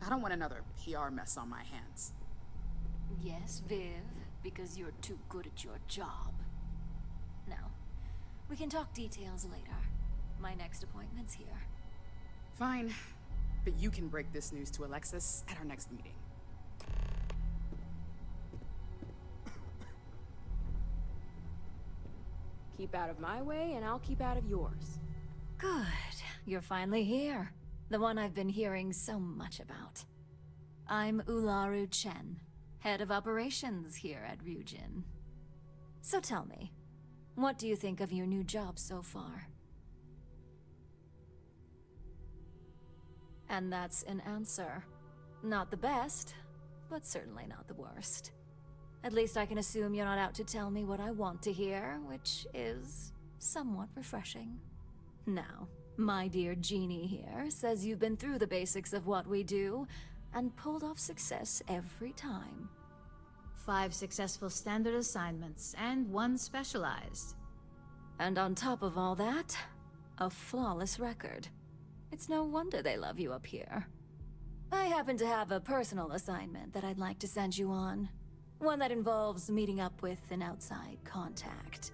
I don't want another PR mess on my hands. Yes, Viv, because you're too good at your job. Now, we can talk details later. My next appointment's here. Fine, but you can break this news to Alexis at our next meeting. Keep out of my way, and I'll keep out of yours. Good. You're finally here. The one I've been hearing so much about. I'm Ularu Chen, head of operations here at RYUJIN. So tell me, what do you think of your new job so far? And that's an answer. Not the best, but certainly not the worst. At least I can assume you're not out to tell me what I want to hear, which is somewhat refreshing. Now, my dear Jeannie here says you've been through the basics of what we do and pulled off success every time. 5 successful standard assignments and 1 specialized. And on top of all that, a flawless record. It's no wonder they love you up here. I happen to have a personal assignment that I'd like to send you on. One that involves meeting up with an outside contact.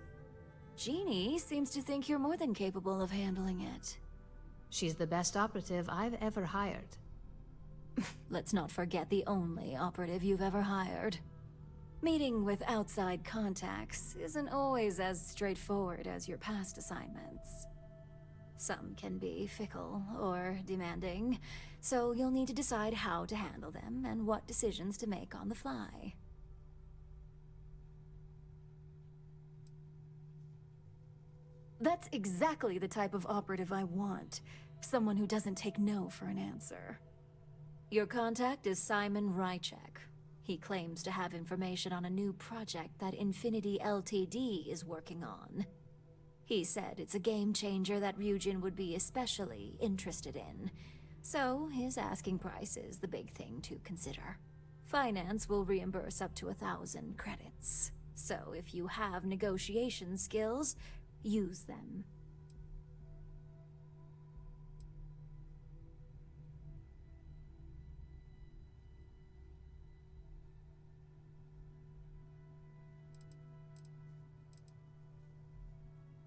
Jeannie seems to think you're more than capable of handling it. She's the best operative I've ever hired. Let's not forget the only operative you've ever hired. Meeting with outside contacts isn't always as straightforward as your past assignments. Some can be fickle or demanding, so you'll need to decide how to handle them and what decisions to make on the fly. That's exactly the type of operative I want. Someone who doesn't take no for an answer. Your contact is Simon RYUJIN. He claims to have information on a new project that Infinity Ltd. Is working on. He said it's a game changer that RYUJIN would be especially interested in. So his asking price is the big thing to consider. Finance will reimburse up to 1,000 credits. So if you have negotiation skills, use them.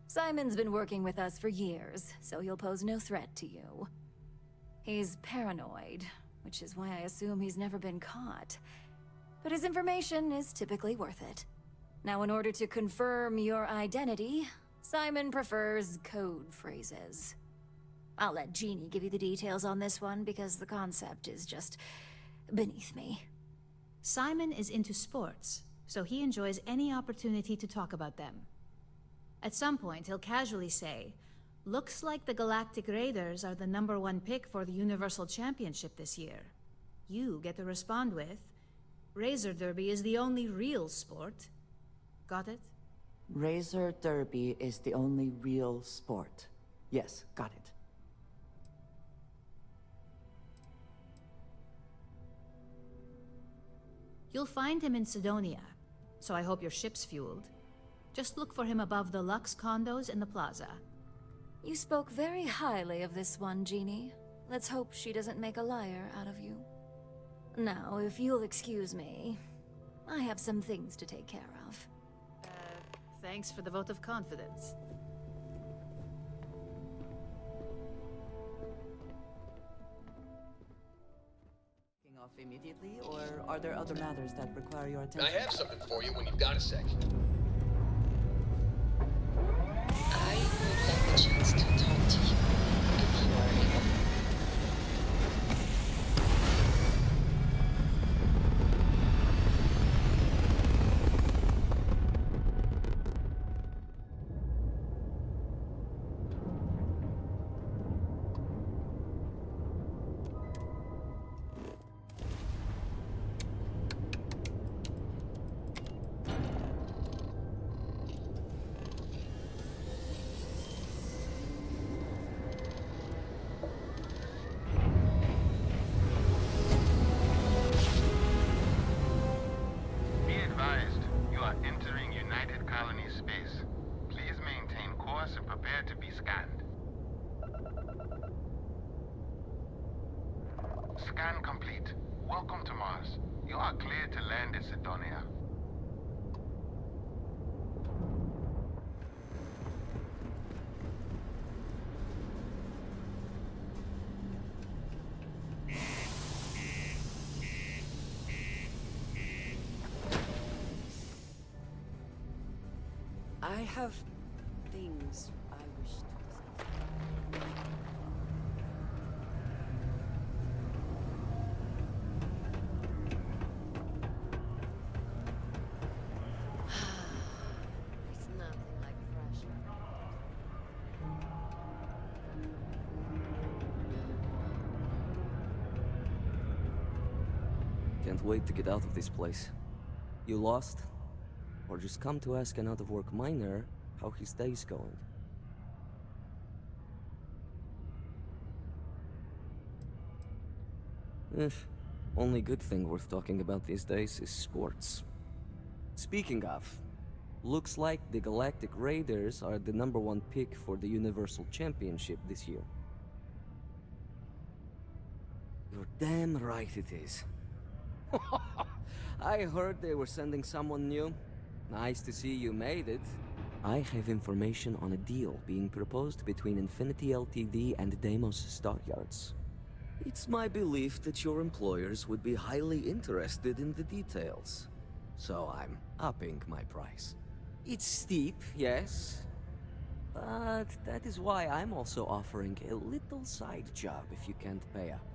Simon's been working with us for years, so he'll pose no threat to you. He's paranoid, which is why I assume he's never been caught. But his information is typically worth it. Now, in order to confirm your identity, Simon prefers code phrases. I'll let Jeannie give you the details on this one because the concept is just beneath me. Simon is into sports, so he enjoys any opportunity to talk about them. At some point, he'll casually say, "Looks like the Galactic Raiders are the #1 pick for the Universal Championship this year." You get to respond with, "Razor Derby is the only real sport." Got it? Razor Derby is the only real sport. Yes, got it. You'll find him in Sidonia, so I hope your ship's fueled. Just look for him above the Lux condos in the plaza. You spoke very highly of this one, Jeannie. Let's hope she doesn't make a liar out of you. Now, if you'll excuse me, I have some things to take care of. Thanks for the vote of confidence. Off immediately, or are there other matters that require your attention? I have something for you when you've got a sec. I would like a chance to talk to you, if you are able. Scan complete. Welcome to Mars. You are cleared to land in Sidonia. I have things I wish to discuss. It's nothing like fresh air. Can't wait to get out of this place. You lost? Or just come to ask an out-of-work miner how his day's going? Only good thing worth talking about these days is sports. Speaking of, looks like the Galactic Raiders are the #1 pick for the Universal Championship this year. You're damn right it is. I heard they were sending someone new. Nice to see you made it. I have information on a deal being proposed between Infinity Ltd. and Deimos Stockyards. It's my belief that your employers would be highly interested in the details. So I'm upping my price. It's steep, yes. But that is why I'm also offering a little side job if you can't pay up.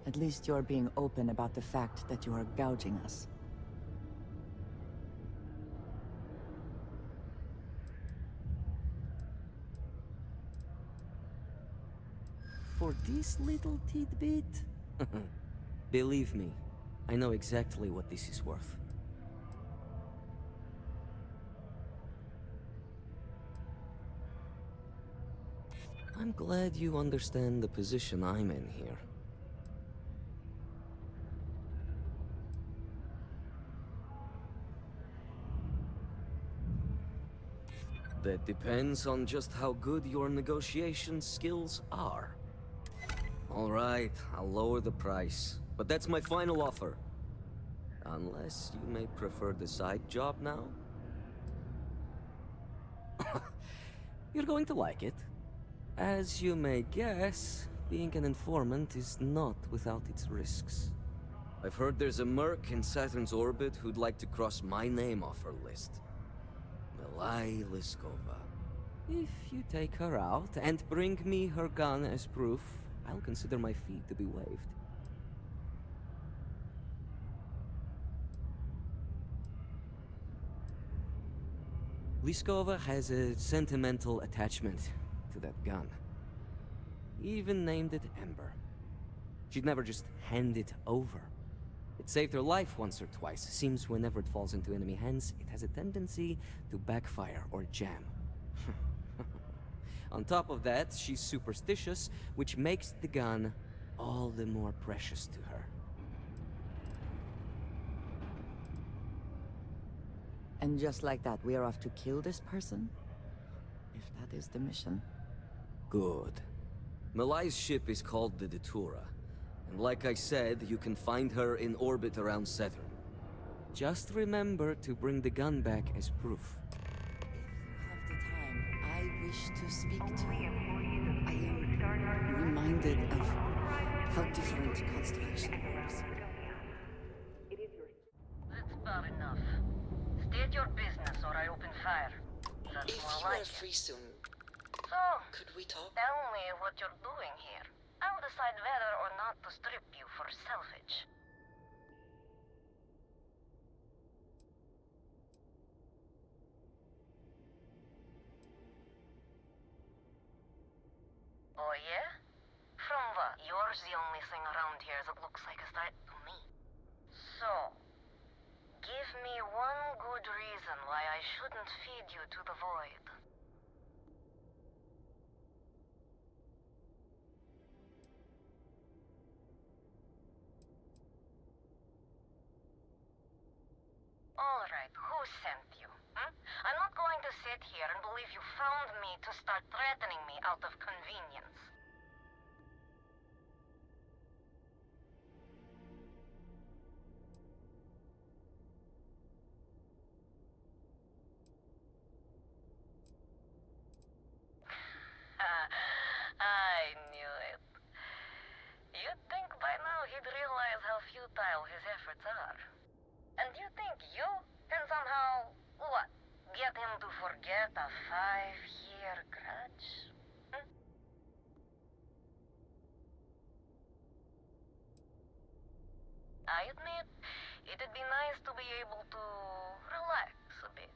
At least you're being open about the fact that you are gouging us. for this little tidbit? Believe me, I know exactly what this is worth. I'm glad you understand the position I'm in here. That depends on just how good your negotiation skills are. All right, I'll lower the price, but that's my final offer. Unless you may prefer the side job now? You're going to like it. As you may guess, being an informant is not without its risks. I've heard there's a merc in Saturn's orbit who'd like to cross my name off her list. Milai Liskova. If you take her out and bring me her gun as proof, I'll consider my fee to be waived. Liskova has a sentimental attachment to that gun. He even named it Ember. She'd never just hand it over. It saved her life once or twice. Seems whenever it falls into enemy hands, it has a tendency to backfire or jam. On top of that, she's superstitious, which makes the gun all the more precious to her. And just like that, we are off to kill this person? If that is the mission. Good. Milai's ship is called the Datura. And like I said, you can find her in orbit around Saturn. Just remember to bring the gun back as proof. I wish to speak to you. I am reminded of how different Constellation works. That's bad enough. State your business or I open fire. That's If more you like are free soon, So, could we talk? tell me what you're doing here. I'll decide whether or not to strip you for salvage. Oh yeah? From what? You're the only thing around here that looks like a threat to me. So, give me one good reason why I shouldn't feed you to the void. Alright, who sent you? I'm not going to sit here and believe you found me to start threatening me out of convenience. I knew it. You'd think by now he'd realize how futile his efforts are. And you think you can somehow, what, get him to forget a 5-year grudge? I admit, it'd be nice to be able to relax a bit.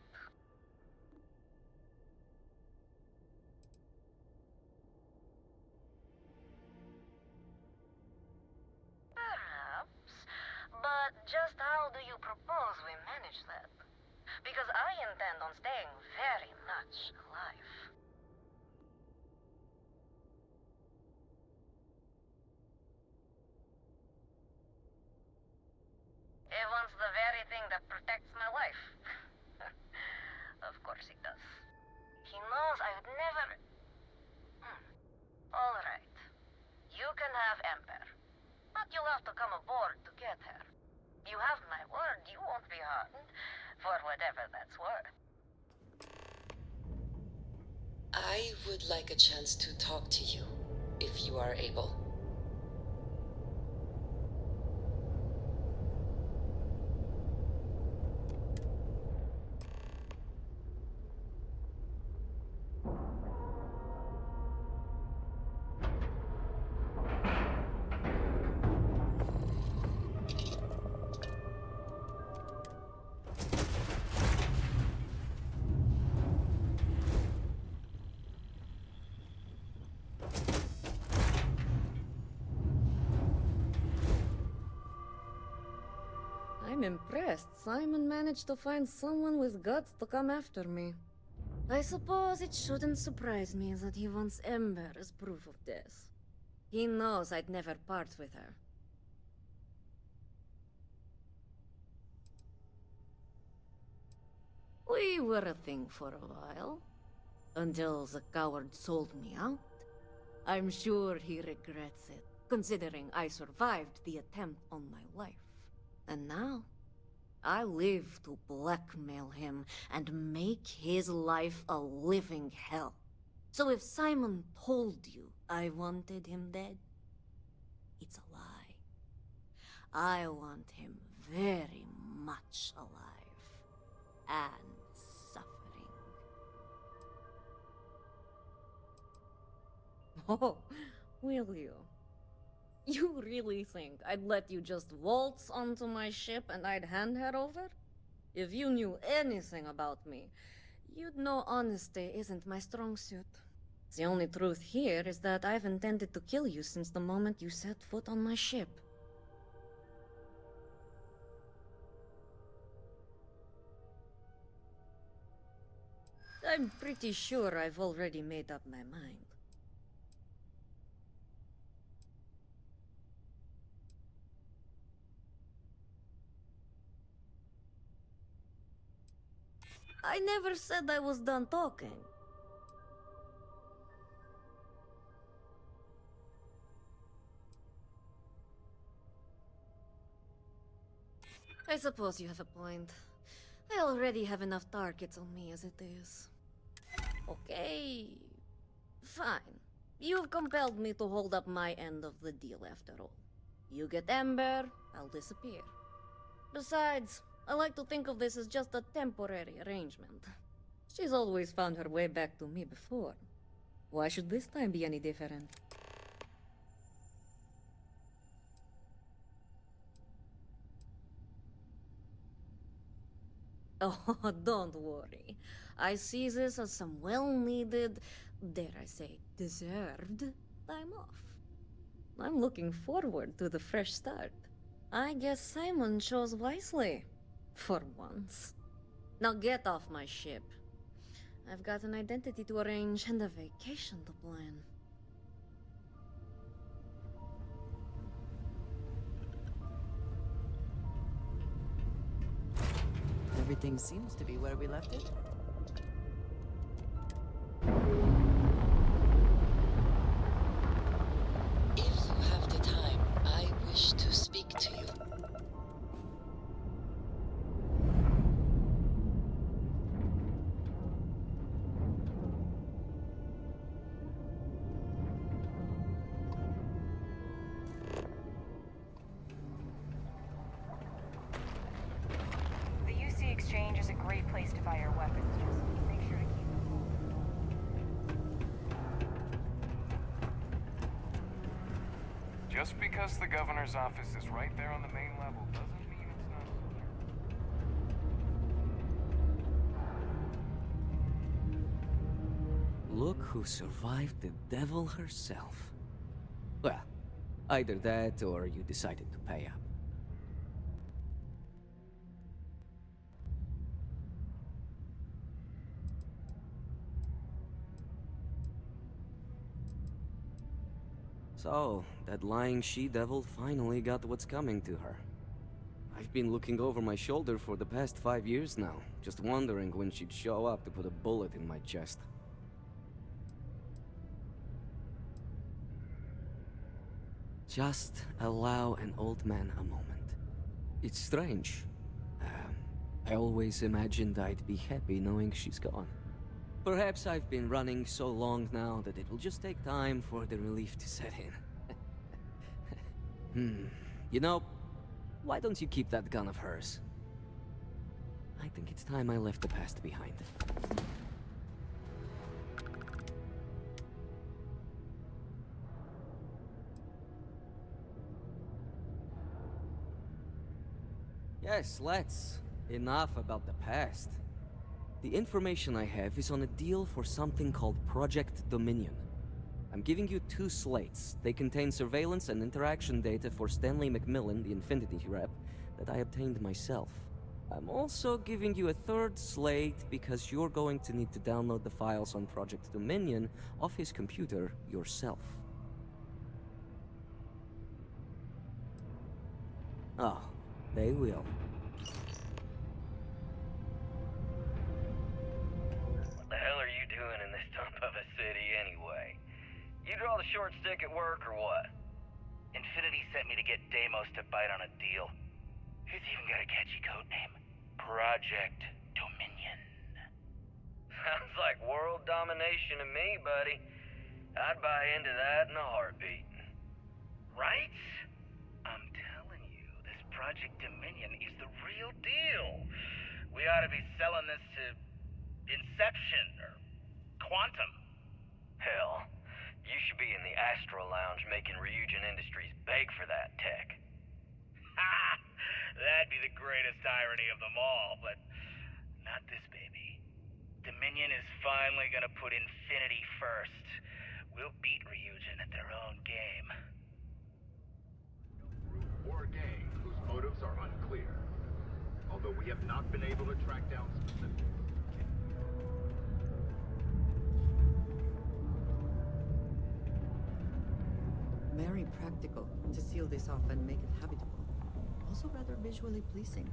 Perhaps, but just how do you propose we manage that? Because I intend on staying very much alive. He wants the very thing that protects my life. Of course he does. He knows I would never... All right. You can have Ember. But you'll have to come aboard to get her. You have my word, you won't be harmed, for whatever that's worth. I would like a chance to talk to you, if you are able. I'm impressed Simon managed to find someone with guts to come after me. I suppose it shouldn't surprise me that he wants Ember as proof of this. He knows I'd never part with her. We were a thing for a while, until the coward sold me out. I'm sure he regrets it, considering I survived the attempt on my life. And now, I live to blackmail him and make his life a living hell. So if Simon told you I wanted him dead, it's a lie. I want him very much alive and suffering. Oh, will you? You really think I'd let you just waltz onto my ship and I'd hand her over? If you knew anything about me, you'd know honesty isn't my strong suit. The only truth here is that I've intended to kill you since the moment you set foot on my ship. I'm pretty sure I've already made up my mind. I never said I was done talking. I suppose you have a point. I already have enough targets on me as it is. Okay, fine. You've compelled me to hold up my end of the deal after all. You get Ember, I'll disappear. Besides, I like to think of this as just a temporary arrangement. She's always found her way back to me before. Why should this time be any different? Oh, don't worry. I see this as some well-needed, dare I say, deserved time off. I'm looking forward to the fresh start. I guess Simon chose wisely. For once. Now get off my ship. I've got an identity to arrange and a vacation to plan. Everything seems to be where we left it. If you have the time, I wish to speak to you. The UC Exchange is a great place to buy your weapons. Just make sure to keep them cool. Just because the governor's office is right there on the main level doesn't mean it's not secure. Look who survived the devil herself. Well, either that or you decided to pay up. So, that lying she-devil finally got what's coming to her. I've been looking over my shoulder for the past 5 years now, just wondering when she'd show up to put a bullet in my chest. Just allow an old man a moment. It's strange. I always imagined I'd be happy knowing she's gone. Perhaps I've been running so long now that it will just take time for the relief to set in. You know, why don't you keep that gun of hers? I think it's time I left the past behind. Yes, let's. Enough about the past. The information I have is on a deal for something called Project Dominion. I'm giving you 2 slates. They contain surveillance and interaction data for Stanley McMillan, the Infinity rep, that I obtained myself. I'm also giving you a third slate because you're going to need to download the files on Project Dominion off his computer yourself. Oh, they will. What the hell are you doing in this dump of a city anyway? You draw the short stick at work or what? Infinity sent me to get Deimos to bite on a deal. He's even got a catchy code name. Project Dominion. Sounds like world domination to me, buddy. I'd buy into that in a heartbeat. Right? I'm telling you, this Project Dominion is the real deal. We ought to be selling this to Inception or Quantum. Hell, you should be in the Astro Lounge making RYUJIN Industries beg for that tech. Ha! That'd be the greatest irony of them all, but not this baby. Dominion is finally gonna put Infinity first. We'll beat RYUJIN at their own game. Or a gang whose motives are unclear. Although we have not been able to track down specifics. Very practical to seal this off and make it habitable. Also rather visually pleasing.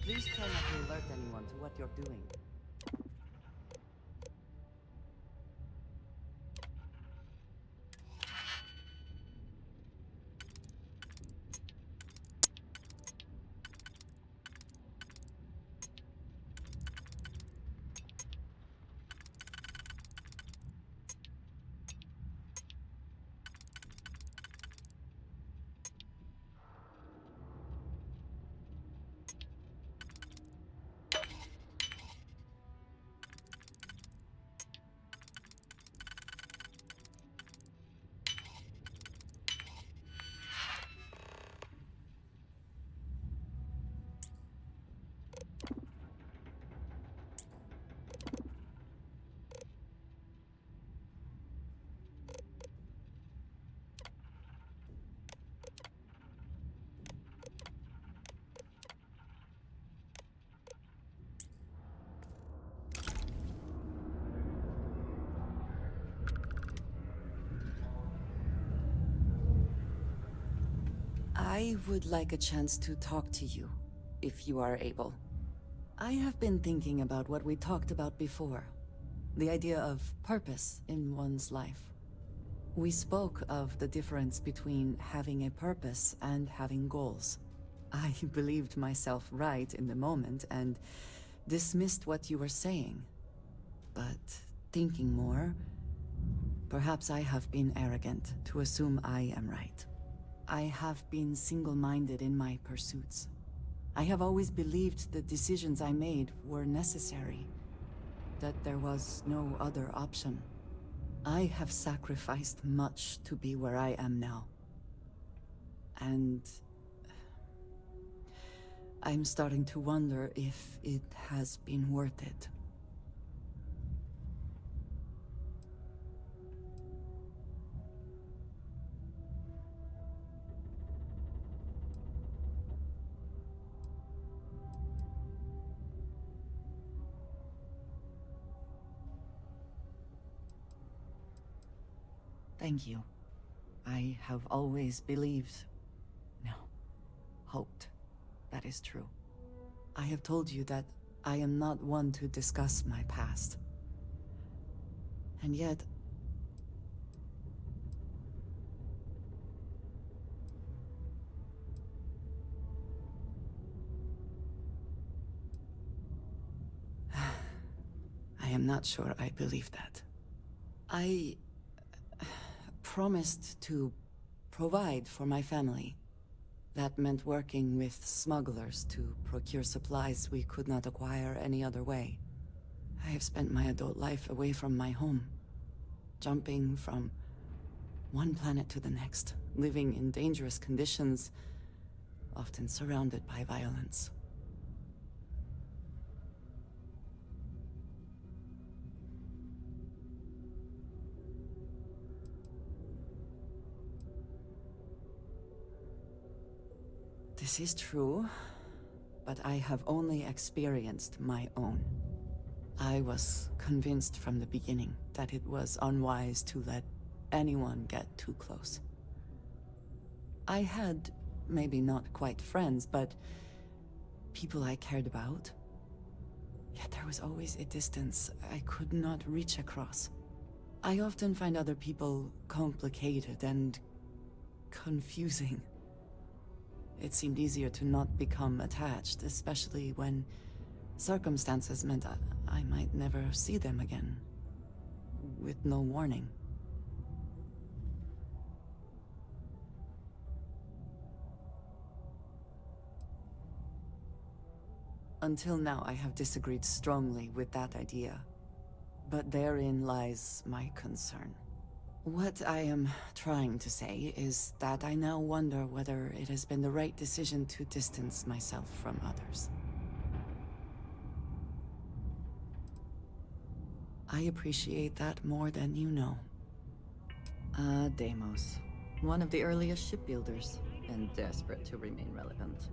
Please try not to alert anyone to what you're doing. I would like a chance to talk to you, if you are able. I have been thinking about what we talked about before. The idea of purpose in one's life. We spoke of the difference between having a purpose and having goals. I believed myself right in the moment and dismissed what you were saying. But thinking more, perhaps I have been arrogant to assume I am right. I have been single-minded in my pursuits. I have always believed the decisions I made were necessary, that there was no other option. I have sacrificed much to be where I am now. And I'm starting to wonder if it has been worth it. Thank you. I have always believed, no, hoped that is true. I have told you that I am not one to discuss my past. And yet, am not sure I believe that. I promised to provide for my family. That meant working with smugglers to procure supplies we could not acquire any other way. I have spent my adult life away from my home, jumping from one planet to the next, living in dangerous conditions, often surrounded by violence. This is true, but I have only experienced my own. I was convinced from the beginning that it was unwise to let anyone get too close. I had, maybe not quite friends, but people I cared about. Yet there was always a distance I could not reach across. I often find other people complicated and confusing. It seemed easier to not become attached, especially when circumstances meant I might never see them again, with no warning. Until now, I have disagreed strongly with that idea, but therein lies my concern. What I am trying to say is that I now wonder whether it has been the right decision to distance myself from others. I appreciate that more than you know. Deimos. One of the earliest shipbuilders, and desperate to remain relevant.